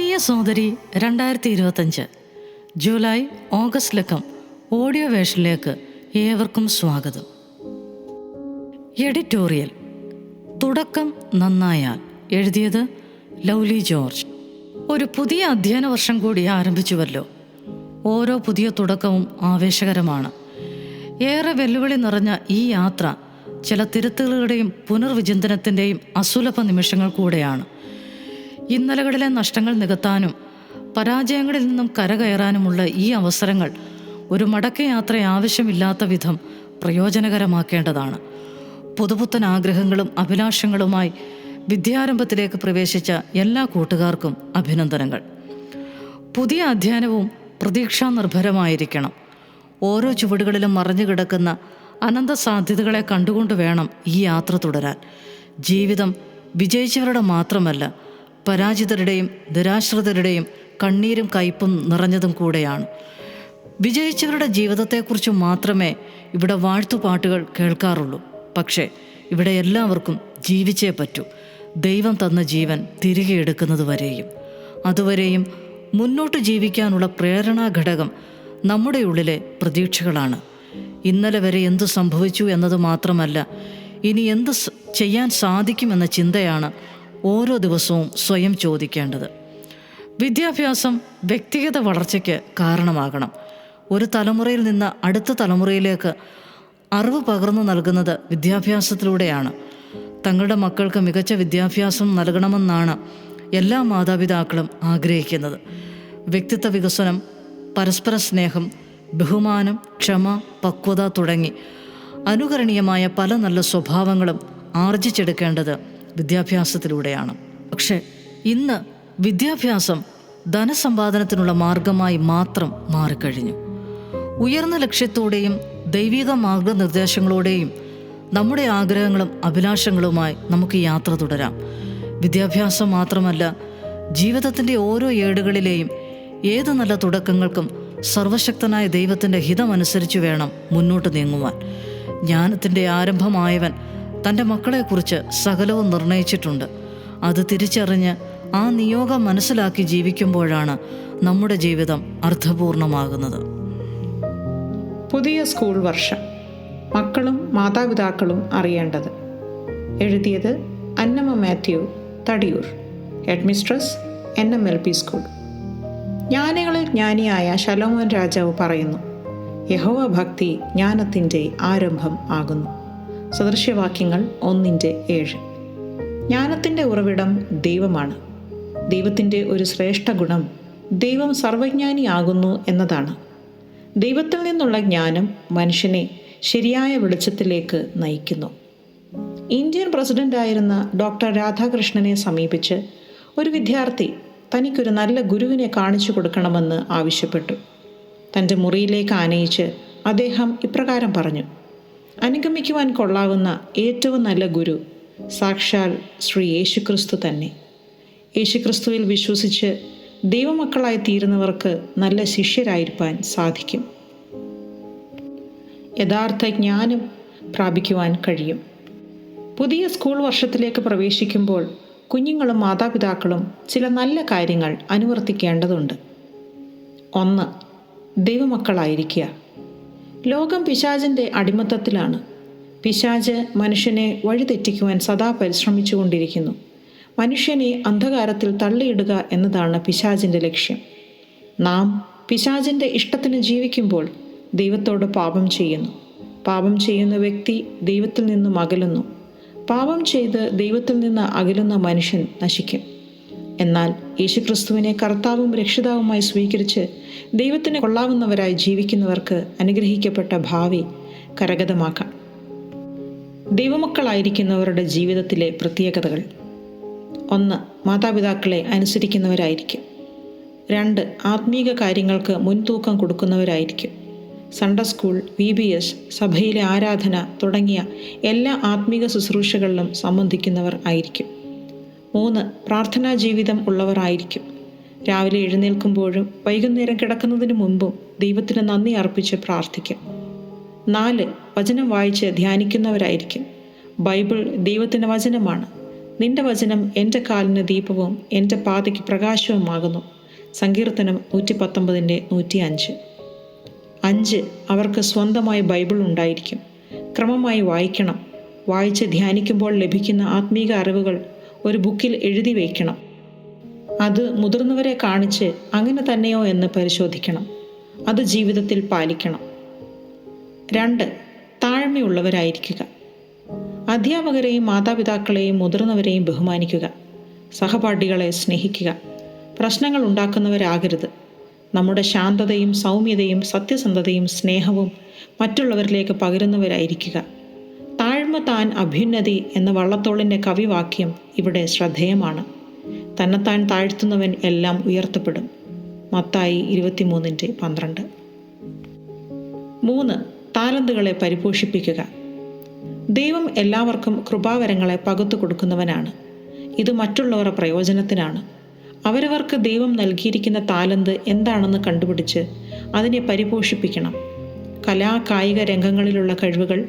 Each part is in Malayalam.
ആത്മീയ സോദരി 2025 ജൂലൈ ഓഗസ്റ്റ് ലക്കം ഓഡിയോ വേഷനിലേക്ക് ഏവർക്കും സ്വാഗതം. എഡിറ്റോറിയൽ തുടക്കം നന്നായാൽ. എഴുതിയത് ലൗലി ജോർജ്. ഒരു പുതിയ അധ്യയന വർഷം കൂടി ആരംഭിച്ചുവല്ലോ. ഓരോ പുതിയ തുടക്കവും ആവേശകരമാണ്. ഏറെ വെല്ലുവിളി നിറഞ്ഞ ഈ യാത്ര ചില തിരുത്തലുകളുടെയും പുനർവിചിന്തനത്തിൻ്റെയും അസുലഭ നിമിഷങ്ങൾ കൂടെയാണ്. ഇന്നലകളിലെ നഷ്ടങ്ങൾ നികത്താനും പരാജയങ്ങളിൽ നിന്നും കരകയറാനുമുള്ള ഈ അവസരങ്ങൾ ഒരു മടക്കയാത്ര ആവശ്യമില്ലാത്ത വിധം പ്രയോജനകരമാക്കേണ്ടതാണ്. പുതുപുത്തൻ ആഗ്രഹങ്ങളും അഭിലാഷങ്ങളുമായി വിദ്യാരംഭത്തിലേക്ക് പ്രവേശിച്ച എല്ലാ കൂട്ടുകാർക്കും അഭിനന്ദനങ്ങൾ. പുതിയ അധ്യയനവും പ്രതീക്ഷാനിർഭരമായിരിക്കണം. ഓരോ ചുവടുകളിലും മറഞ്ഞു കിടക്കുന്ന അനന്ത സാധ്യതകളെ കണ്ടുകൊണ്ട് വേണം ഈ യാത്ര തുടരാൻ. ജീവിതം വിജയിച്ചവരുടെ മാത്രമല്ല, പരാജിതരുടെയും നിരാശ്രിതരുടെയും കണ്ണീരും കയ്പും നിറഞ്ഞതും കൂടെയാണ്. വിജയിച്ചവരുടെ ജീവിതത്തെക്കുറിച്ച് മാത്രമേ ഇവിടെ വാഴ്ത്തുപാട്ടുകൾ കേൾക്കാറുള്ളൂ. പക്ഷേ ഇവിടെ എല്ലാവർക്കും ജീവിച്ചേ പറ്റൂ. ദൈവം തന്ന ജീവൻ തിരികെ എടുക്കുന്നത് വരെയും. അതുവരെയും മുന്നോട്ട് ജീവിക്കാനുള്ള പ്രേരണാ ഘടകം നമ്മുടെ ഉള്ളിലെ പ്രതീക്ഷകളാണ്. ഇന്നലെ വരെ എന്തു സംഭവിച്ചു എന്നത് മാത്രമല്ല, ഇനി എന്ത് ചെയ്യാൻ സാധിക്കുമെന്ന ചിന്തയാണ് ഓരോ ദിവസവും സ്വയം ചോദിക്കേണ്ടത്. വിദ്യാഭ്യാസം വ്യക്തിഗത വളർച്ചയ്ക്ക് കാരണമാകണം. ഒരു തലമുറയിൽ നിന്ന് അടുത്ത തലമുറയിലേക്ക് അറിവ് പകർന്നു നൽകുന്നത് വിദ്യാഭ്യാസത്തിലൂടെയാണ്. തങ്ങളുടെ മക്കൾക്ക് മികച്ച വിദ്യാഭ്യാസം നൽകണമെന്നാണ് എല്ലാ മാതാപിതാക്കളും ആഗ്രഹിക്കുന്നത്. വ്യക്തിത്വ വികസനം, പരസ്പര സ്നേഹം, ബഹുമാനം, ക്ഷമ, പക്വത തുടങ്ങി അനുകരണീയമായ പല നല്ല സ്വഭാവങ്ങളും ആർജിച്ചെടുക്കേണ്ടത് വിദ്യാഭ്യാസത്തിലൂടെയാണ്. പക്ഷേ ഇന്ന് വിദ്യാഭ്യാസം ധനസമ്പാദനത്തിനുള്ള മാർഗമായി മാത്രം മാറിക്കഴിഞ്ഞു. ഉയർന്ന ലക്ഷ്യത്തോടെയും ദൈവിക മാർഗനിർദ്ദേശങ്ങളോടെയും നമ്മുടെ ആഗ്രഹങ്ങളും അഭിലാഷങ്ങളുമായി നമുക്ക് യാത്ര തുടരാം. വിദ്യാഭ്യാസം മാത്രമല്ല, ജീവിതത്തിൻ്റെ ഓരോ ഏടുകളിലെയും ഏത് നല്ല തുടക്കങ്ങൾക്കും സർവശക്തനായ ദൈവത്തിൻ്റെ ഹിതമനുസരിച്ച് വേണം മുന്നോട്ട് നീങ്ങുവാൻ. ജ്ഞാനത്തിൻ്റെ ആരംഭമായവൻ തൻ്റെ മക്കളെക്കുറിച്ച് സകലവും നിർണയിച്ചിട്ടുണ്ട്. അത് തിരിച്ചറിഞ്ഞ് ആ നിയോഗം മനസ്സിലാക്കി ജീവിക്കുമ്പോഴാണ് നമ്മുടെ ജീവിതം അർത്ഥപൂർണമാകുന്നത്. പുതിയ സ്കൂൾ വർഷം മക്കളും മാതാപിതാക്കളും അറിയേണ്ടത്. എഴുതിയത് Annamma Mathew, Thadiyoor, headmistress, NMLP school. ജ്ഞാനികളിൽ ജ്ഞാനിയായ ശലോമോൻ രാജാവ് പറയുന്നു, യഹോവ ഭക്തി ജ്ഞാനത്തിൻ്റെ ആരംഭം ആകുന്നു. സദൃശ്യവാക്യങ്ങൾ 1:7. ജ്ഞാനത്തിൻ്റെ ഉറവിടം ദൈവമാണ്. ദൈവത്തിൻ്റെ ഒരു ശ്രേഷ്ഠ ഗുണം ദൈവം സർവജ്ഞാനിയാകുന്നു എന്നതാണ്. ദൈവത്തിൽ നിന്നുള്ള ജ്ഞാനം മനുഷ്യനെ ശരിയായ വെളിച്ചത്തിലേക്ക് നയിക്കുന്നു. ഇന്ത്യൻ പ്രസിഡൻ്റായിരുന്ന ഡോക്ടർ രാധാകൃഷ്ണനെ സമീപിച്ച് ഒരു വിദ്യാർത്ഥി തനിക്കൊരു നല്ല ഗുരുവിനെ കാണിച്ചു കൊടുക്കണമെന്ന് ആവശ്യപ്പെട്ടു. തൻ്റെ മുറിയിലേക്ക് ആനയിച്ച് അദ്ദേഹം ഇപ്രകാരം പറഞ്ഞു, അനുഗമിക്കുവാൻ കൊള്ളാവുന്ന ഏറ്റവും നല്ല ഗുരു സാക്ഷാൽ ശ്രീ യേശുക്രിസ്തു തന്നെ. യേശുക്രിസ്തുവിൽ വിശ്വസിച്ച് ദൈവമക്കളായി തീരുന്നവർക്ക് നല്ല ശിഷ്യരായിരിക്കാൻ സാധിക്കും. യഥാർത്ഥ ജ്ഞാനം പ്രാപിക്കുവാൻ കഴിയും. പുതിയ സ്കൂൾ വർഷത്തിലേക്ക് പ്രവേശിക്കുമ്പോൾ കുഞ്ഞുങ്ങളും മാതാപിതാക്കളും ചില നല്ല കാര്യങ്ങൾ അനുവർത്തിക്കേണ്ടതുണ്ട്. 1. ദൈവമക്കളായിരിക്കുക. ലോകം പിശാചിൻ്റെ അടിമത്തത്തിലാണ്. പിശാച് മനുഷ്യനെ വഴിതെറ്റിക്കുവാൻ സദാ പരിശ്രമിച്ചു കൊണ്ടിരിക്കുന്നു. മനുഷ്യനെ അന്ധകാരത്തിൽ തള്ളിയിടുക എന്നതാണ് പിശാചിൻ്റെ ലക്ഷ്യം. നാം പിശാചിൻ്റെ ഇഷ്ടത്തിന് ജീവിക്കുമ്പോൾ ദൈവത്തോട് പാപം ചെയ്യുന്നു. പാപം ചെയ്യുന്ന വ്യക്തി ദൈവത്തിൽ നിന്നും അകലുന്നു. പാപം ചെയ്ത് ദൈവത്തിൽ നിന്ന് അകലുന്ന മനുഷ്യൻ നശിക്കും. എന്നാൽ യേശുക്രിസ്തുവിനെ കർത്താവും രക്ഷിതാവുമായി സ്വീകരിച്ച് ദൈവത്തിന് കൊള്ളാവുന്നവരായി ജീവിക്കുന്നവർക്ക് അനുഗ്രഹിക്കപ്പെട്ട ഭാവി കരഗതമാക്കാം. ദൈവമക്കളായിരിക്കുന്നവരുടെ ജീവിതത്തിലെ പ്രത്യേകതകൾ: 1. മാതാപിതാക്കളെ അനുസരിക്കുന്നവരായിരിക്കും. 2. ആത്മീക കാര്യങ്ങൾക്ക് മുൻതൂക്കം കൊടുക്കുന്നവരായിരിക്കും. സൺഡേ സ്കൂൾ, VBS, സഭയിലെ ആരാധന തുടങ്ങിയ എല്ലാ ആത്മീക ശുശ്രൂഷകളിലും സംബന്ധിക്കുന്നവർ ആയിരിക്കും. 3. പ്രാർത്ഥനാ ജീവിതം ഉള്ളവർ ആയിരിക്കും. രാവിലെ എഴുന്നേൽക്കുമ്പോഴും വൈകുന്നേരം കിടക്കുന്നതിന് മുമ്പും ദൈവത്തിന് നന്ദി അർപ്പിച്ച് പ്രാർത്ഥിക്കും. 4. വചനം വായിച്ച് ധ്യാനിക്കുന്നവരായിരിക്കും. ബൈബിൾ ദൈവത്തിൻ്റെ വചനമാണ്. നിന്റെ വചനം എൻ്റെ കാലിന് ദീപവും എൻ്റെ പാതയ്ക്ക് പ്രകാശവുമാകുന്നു. സങ്കീർത്തനം 119:105. 5. അവർക്ക് സ്വന്തമായി ബൈബിൾ ഉണ്ടായിരിക്കും. ക്രമമായി വായിക്കണം. വായിച്ച് ധ്യാനിക്കുമ്പോൾ ലഭിക്കുന്ന ആത്മീക അറിവുകൾ ഒരു ബുക്കിൽ എഴുതി വയ്ക്കണം. അത് മുതിർന്നവരെ കാണിച്ച് അങ്ങനെ തന്നെയോ എന്ന് പരിശോധിക്കണം. അത് ജീവിതത്തിൽ പാലിക്കണം. 2. താഴ്മയുള്ളവരായിരിക്കുക. അധ്യാപകരെയും മാതാപിതാക്കളെയും മുതിർന്നവരെയും ബഹുമാനിക്കുക. സഹപാഠികളെ സ്നേഹിക്കുക. പ്രശ്നങ്ങൾ ഉണ്ടാക്കുന്നവരാകരുത്. നമ്മുടെ ശാന്തതയും സൗമ്യതയും സത്യസന്ധതയും സ്നേഹവും മറ്റുള്ളവരിലേക്ക് പകരുന്നവരായിരിക്കുക. താഴ്മ താൻ അഭ്യുന്നതി എന്ന വള്ളത്തോളിൻ്റെ കവിവാക്യം ഇവിടെ ശ്രദ്ധേയമാണ്. തന്നെത്താൻ താഴ്ത്തുന്നവൻ എല്ലാം ഉയർത്തപ്പെടും. മത്തായി 23:12. 3. താലന്തുകളെ പരിപോഷിപ്പിക്കുക. ദൈവം എല്ലാവർക്കും കൃപാവരങ്ങളെ പകുത്തു കൊടുക്കുന്നവനാണ്. ഇത് മറ്റുള്ളവരുടെ പ്രയോജനത്തിനാണ്. അവരവർക്ക് ദൈവം നൽകിയിരിക്കുന്ന താലന്ത് എന്താണെന്ന് കണ്ടുപിടിച്ച് അതിനെ പരിപോഷിപ്പിക്കണം. കലാ കായിക രംഗങ്ങളിലുള്ള കഴിവുകൾ,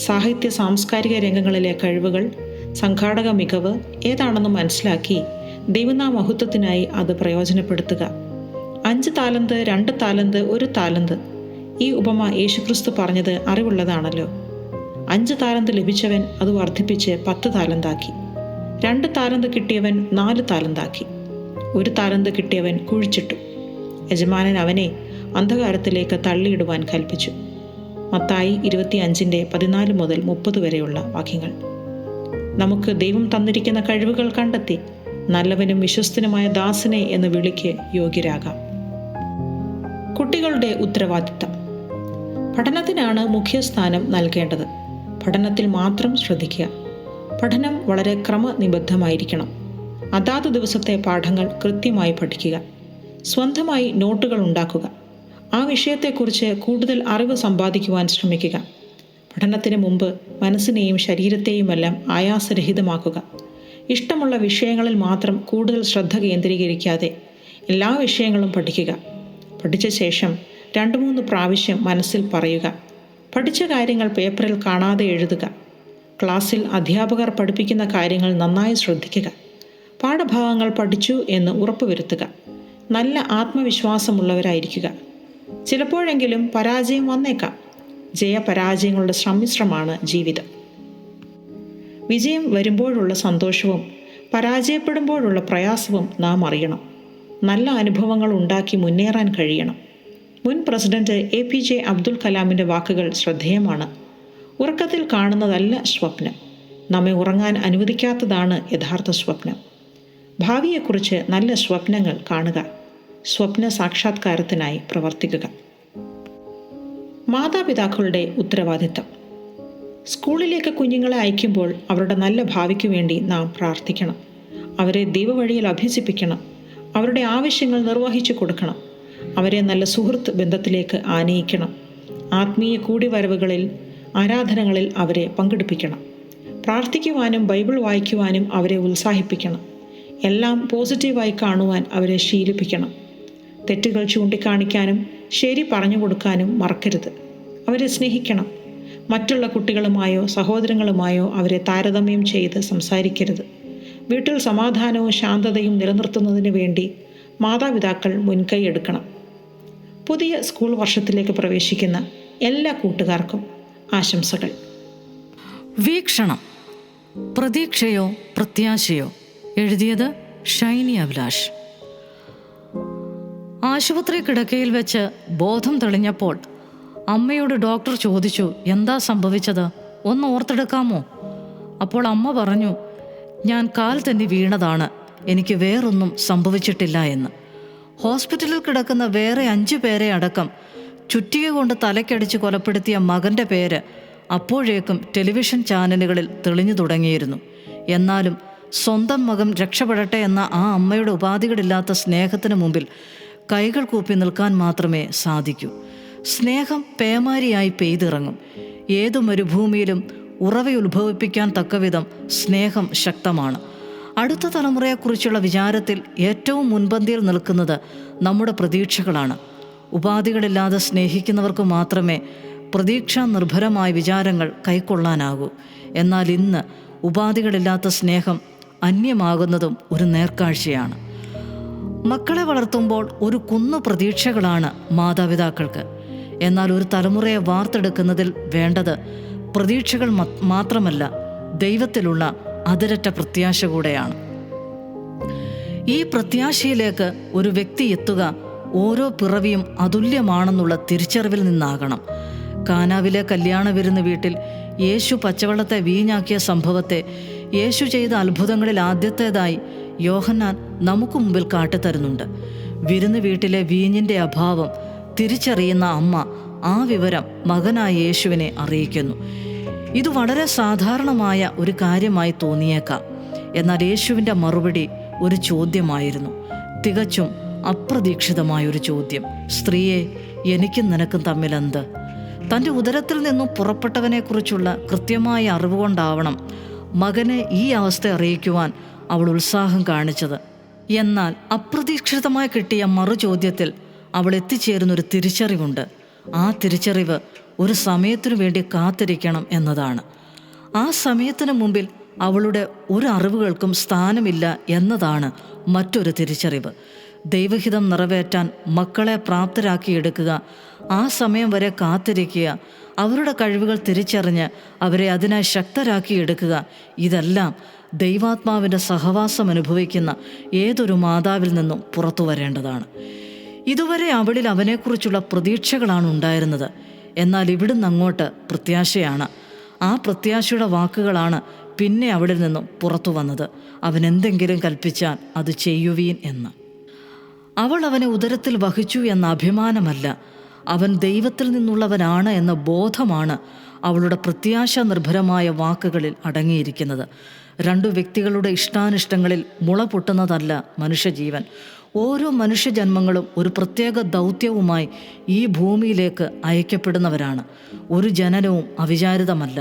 സാഹിത്യ സാംസ്കാരിക രംഗങ്ങളിലെ കഴിവുകൾ, സംഘാടക മികവ് ഏതാണെന്ന് മനസ്സിലാക്കി ദൈവനാമഹത്വത്തിനായി അത് പ്രയോജനപ്പെടുത്തുക. 5 താലന്ത്, 2 താലന്ത്, 1 താലന്ത്. ഈ ഉപമ യേശുക്രിസ്തു പറഞ്ഞത് അറിവുള്ളതാണല്ലോ. 5 താലന്ത് ലഭിച്ചവൻ അത് വർദ്ധിപ്പിച്ച് 10 താലന്താക്കി. 2 താലന്ത് കിട്ടിയവൻ 4 താലന്താക്കി. 1 താലന്ത് കിട്ടിയവൻ കുഴിച്ചിട്ടു. യജമാനൻ അവനെ അന്ധകാരത്തിലേക്ക് തള്ളിയിടുവാൻ കൽപ്പിച്ചു. മത്തായി 25:14 മുതൽ 30 വരെയുള്ള വാക്യങ്ങൾ. നമുക്ക് ദൈവം തന്നിരിക്കുന്ന കഴിവുകൾ കണ്ടെത്തി നല്ലവനും വിശ്വസ്തനുമായ ദാസനെ എന്ന വിളിക്ക് യോഗ്യരാകാം. കുട്ടികളുടെ ഉത്തരവാദിത്തം. പഠനത്തിനാണ് മുഖ്യസ്ഥാനം നൽകേണ്ടത്. പഠനത്തിൽ മാത്രം ശ്രദ്ധിക്കുക. പഠനം വളരെ ക്രമനിബദ്ധമായിരിക്കണം. അതാത് ദിവസത്തെ പാഠങ്ങൾ കൃത്യമായി പഠിക്കുക. സ്വന്തമായി നോട്ടുകൾ ഉണ്ടാക്കുക. ആ വിഷയത്തെക്കുറിച്ച് കൂടുതൽ അറിവ് സമ്പാദിക്കുവാൻ ശ്രമിക്കുക. പഠനത്തിന് മുമ്പ് മനസ്സിനെയും ശരീരത്തെയുമെല്ലാം ആയാസരഹിതമാക്കുക. ഇഷ്ടമുള്ള വിഷയങ്ങളിൽ മാത്രം കൂടുതൽ ശ്രദ്ധ കേന്ദ്രീകരിക്കാതെ എല്ലാ വിഷയങ്ങളും പഠിക്കുക. പഠിച്ച ശേഷം 2-3 പ്രാവശ്യം മനസ്സിൽ പറയുക. പഠിച്ച കാര്യങ്ങൾ പേപ്പറിൽ കാണാതെ എഴുതുക. ക്ലാസ്സിൽ അധ്യാപകർ പഠിപ്പിക്കുന്ന കാര്യങ്ങൾ നന്നായി ശ്രദ്ധിക്കുക. പാഠഭാഗങ്ങൾ പഠിച്ചു എന്ന് ഉറപ്പുവരുത്തുക. നല്ല ആത്മവിശ്വാസമുള്ളവരായിരിക്കുക. ചിലപ്പോഴെങ്കിലും പരാജയം വന്നേക്കാം. ജയപരാജയങ്ങളുടെ സമ്മിശ്രമാണ് ജീവിതം. വിജയം വരുമ്പോഴുള്ള സന്തോഷവും പരാജയപ്പെടുമ്പോഴുള്ള പ്രയാസവും നാം അറിയണം. നല്ല അനുഭവങ്ങൾ ഉണ്ടാക്കി മുന്നേറാൻ കഴിയണം. മുൻ പ്രസിഡന്റ് APJ അബ്ദുൽ കലാമിൻ്റെ വാക്കുകൾ ശ്രദ്ധേയമാണ്. ഉറക്കത്തിൽ കാണുന്നതല്ല സ്വപ്നം, നമ്മെ ഉറങ്ങാൻ അനുവദിക്കാത്തതാണ് യഥാർത്ഥ സ്വപ്നം. ഭാവിയെക്കുറിച്ച് നല്ല സ്വപ്നങ്ങൾ കാണുക. സ്വപ്ന സാക്ഷാത്കാരത്തിനായി പ്രവർത്തിക്കുക. മാതാപിതാക്കളുടെ ഉത്തരവാദിത്തം. സ്കൂളിലേക്ക് കുഞ്ഞുങ്ങളെ അയക്കുമ്പോൾ അവരുടെ നല്ല ഭാവിക്ക് വേണ്ടി നാം പ്രാർത്ഥിക്കണം. അവരെ ദൈവവഴിയിൽ അഭ്യസിപ്പിക്കണം. അവരുടെ ആവശ്യങ്ങൾ നിർവഹിച്ചു കൊടുക്കണം. അവരെ നല്ല സുഹൃത്ത് ബന്ധത്തിലേക്ക് ആനയിക്കണം. ആത്മീയ കൂടിവരവുകളിൽ, ആരാധനകളിൽ അവരെ പങ്കെടുപ്പിക്കണം. പ്രാർത്ഥിക്കുവാനും ബൈബിൾ വായിക്കുവാനും അവരെ ഉത്സാഹിപ്പിക്കണം. എല്ലാം പോസിറ്റീവായി കാണുവാൻ അവരെ ശീലിപ്പിക്കണം. തെറ്റുകൾ ചൂണ്ടിക്കാണിക്കാനും ശരി പറഞ്ഞു കൊടുക്കാനും മറക്കരുത്. അവരെ സ്നേഹിക്കണം. മറ്റുള്ള കുട്ടികളുമായോ സഹോദരങ്ങളുമായോ അവരെ താരതമ്യം ചെയ്ത് സംസാരിക്കരുത്. വീട്ടിൽ സമാധാനവും ശാന്തതയും നിലനിർത്തുന്നതിന് വേണ്ടി മാതാപിതാക്കൾ മുൻകൈ എടുക്കണം. പുതിയ സ്കൂൾ വർഷത്തിലേക്ക് പ്രവേശിക്കുന്ന എല്ലാ കൂട്ടുകാർക്കും ആശംസകൾ. വീക്ഷണം. പ്രതീക്ഷയോ പ്രത്യാശയോ? എഴുതിയത് ഷൈനി അഭിലാഷ്. ആശുപത്രി കിടക്കയിൽ വെച്ച് ബോധം തെളിഞ്ഞപ്പോൾ അമ്മയോട് ഡോക്ടർ ചോദിച്ചു, എന്താ സംഭവിച്ചത്, ഒന്ന് ഓർത്തെടുക്കാമോ? അപ്പോൾ അമ്മ പറഞ്ഞു, ഞാൻ കാൽ തന്നെ വീണതാണ്, എനിക്ക് വേറൊന്നും സംഭവിച്ചിട്ടില്ല എന്ന്. ഹോസ്പിറ്റലിൽ കിടക്കുന്ന വേറെ 5 പേരെ അടക്കം ചുറ്റിക കൊണ്ട് തലക്കടിച്ച് കൊലപ്പെടുത്തിയ മകൻ്റെ പേര് അപ്പോഴേക്കും ടെലിവിഷൻ ചാനലുകളിൽ തെളിഞ്ഞു തുടങ്ങിയിരുന്നു. എന്നാലും സ്വന്തം മകൻ രക്ഷപ്പെടട്ടെ എന്ന ആ അമ്മയുടെ ഉപാധികളില്ലാത്ത സ്നേഹത്തിന് മുമ്പിൽ കൈകൾ കൂപ്പി നിൽക്കാൻ മാത്രമേ സാധിക്കൂ. സ്നേഹം പേമാരിയായി പെയ്തിറങ്ങും. ഏതു മരുഭൂമിയിലും ഉറവയുത്ഭവിപ്പിക്കാൻ തക്കവിധം സ്നേഹം ശക്തമാണ്. അടുത്ത തലമുറയെക്കുറിച്ചുള്ള വിചാരത്തിൽ ഏറ്റവും മുൻപന്തിയിൽ നിൽക്കുന്നത് നമ്മുടെ പ്രതീക്ഷകളാണ്. ഉപാധികളില്ലാതെ സ്നേഹിക്കുന്നവർക്ക് മാത്രമേ പ്രതീക്ഷാ നിർഭരമായ വിചാരങ്ങൾ കൈക്കൊള്ളാനാകൂ. എന്നാൽ ഇന്ന് ഉപാധികളില്ലാത്ത സ്നേഹം അന്യമാകുന്നതും ഒരു നേർക്കാഴ്ചയാണ്. മക്കളെ വളർത്തുമ്പോൾ ഒരു കുന്നു പ്രതീക്ഷകളാണ് മാതാപിതാക്കൾക്ക്. എന്നാൽ ഒരു തലമുറയെ വാർത്തെടുക്കുന്നതിൽ വേണ്ടത് പ്രതീക്ഷകൾ മാത്രമല്ല, ദൈവത്തിലുള്ള അതിരറ്റ പ്രത്യാശ കൂടെയാണ്. ഈ പ്രത്യാശയിലേക്ക് ഒരു വ്യക്തി എത്തുക ഓരോ പിറവിയും അതുല്യമാണെന്നുള്ള തിരിച്ചറിവിൽ നിന്നാകണം. കാനാവിലെ കല്യാണ വിരുന്ന് വീട്ടിൽ യേശു പച്ചവെള്ളത്തെ വീഞ്ഞാക്കിയ സംഭവത്തെ യേശു ചെയ്ത അത്ഭുതങ്ങളിൽ ആദ്യത്തേതായി യോഹന്നാൻ നമുക്ക് മുമ്പിൽ കാട്ടിത്തരുന്നുണ്ട്. വിരുന്ന് വീട്ടിലെ വീഞ്ഞിൻ്റെ അഭാവം തിരിച്ചറിയുന്ന അമ്മ ആ വിവരം മകനായ യേശുവിനെ അറിയിക്കുന്നു. ഇത് വളരെ സാധാരണമായ ഒരു കാര്യമായി തോന്നിയേക്കാം. എന്നാൽ യേശുവിൻ്റെ മറുപടി ഒരു ചോദ്യമായിരുന്നു, തികച്ചും അപ്രതീക്ഷിതമായൊരു ചോദ്യം. സ്ത്രീയെ, എനിക്കും നിനക്കും തമ്മിലെന്ത്? തൻ്റെ ഉദരത്തിൽ നിന്നും പുറപ്പെട്ടവനെക്കുറിച്ചുള്ള കൃത്യമായ അറിവുകൊണ്ടാവണം മകനെ ഈ അവസ്ഥ അറിയിക്കുവാൻ അവൾ ഉത്സാഹം കാണിച്ചത്. എന്നാൽ അപ്രതീക്ഷിതമായി കിട്ടിയ മറുചോദ്യത്തിൽ അവൾ എത്തിച്ചേരുന്നൊരു തിരിച്ചറിവുണ്ട്. ആ തിരിച്ചറിവ് ഒരു സമയത്തിനു വേണ്ടി കാത്തിരിക്കണം എന്നതാണ്. ആ സമയത്തിന് മുമ്പിൽ അവളുടെ ഒരു അറിവുകൾക്കും സ്ഥാനമില്ല എന്നതാണ് മറ്റൊരു തിരിച്ചറിവ്. ദൈവഹിതം നിറവേറ്റാൻ മക്കളെ പ്രാപ്തരാക്കിയെടുക്കുക, ആ സമയം വരെ കാത്തിരിക്കുക, അവരുടെ കഴിവുകൾ തിരിച്ചറിഞ്ഞ് അവരെ അതിനായി ശക്തരാക്കിയെടുക്കുക, ഇതെല്ലാം ദൈവാത്മാവിൻ്റെ സഹവാസം അനുഭവിക്കുന്ന ഏതൊരു മാതാവിൽ നിന്നും പുറത്തു വരേണ്ടതാണ്. ഇതുവരെ അവളിൽ അവനെക്കുറിച്ചുള്ള പ്രതീക്ഷകളാണ് ഉണ്ടായിരുന്നത്. എന്നാൽ ഇവിടുന്ന് അങ്ങോട്ട് പ്രത്യാശയാണ്. ആ പ്രത്യാശയുടെ വാക്കുകളാണ് പിന്നെ അവളിൽ നിന്നും പുറത്തു വന്നത്. അവൻ എന്തെങ്കിലും കൽപ്പിച്ചാൽ അത് ചെയ്യുവീൻ എന്ന്. അവൾ അവനെ ഉദരത്തിൽ വഹിച്ചു എന്ന അഭിമാനമല്ല, അവൻ ദൈവത്തിൽ നിന്നുള്ളവനാണ് എന്ന ബോധമാണ് അവളുടെ പ്രത്യാശ നിർഭരമായ വാക്കുകളിൽ അടങ്ങിയിരിക്കുന്നത്. രണ്ടു വ്യക്തികളുടെ ഇഷ്ടാനിഷ്ടങ്ങളിൽ മുള പൊട്ടുന്നതല്ല മനുഷ്യജീവൻ. ഓരോ മനുഷ്യജന്മങ്ങളും ഒരു പ്രത്യേക ദൗത്യവുമായി ഈ ഭൂമിയിലേക്ക് അയക്കപ്പെടുന്നവരാണ്. ഒരു ജനനവും അവിചാരിതമല്ല.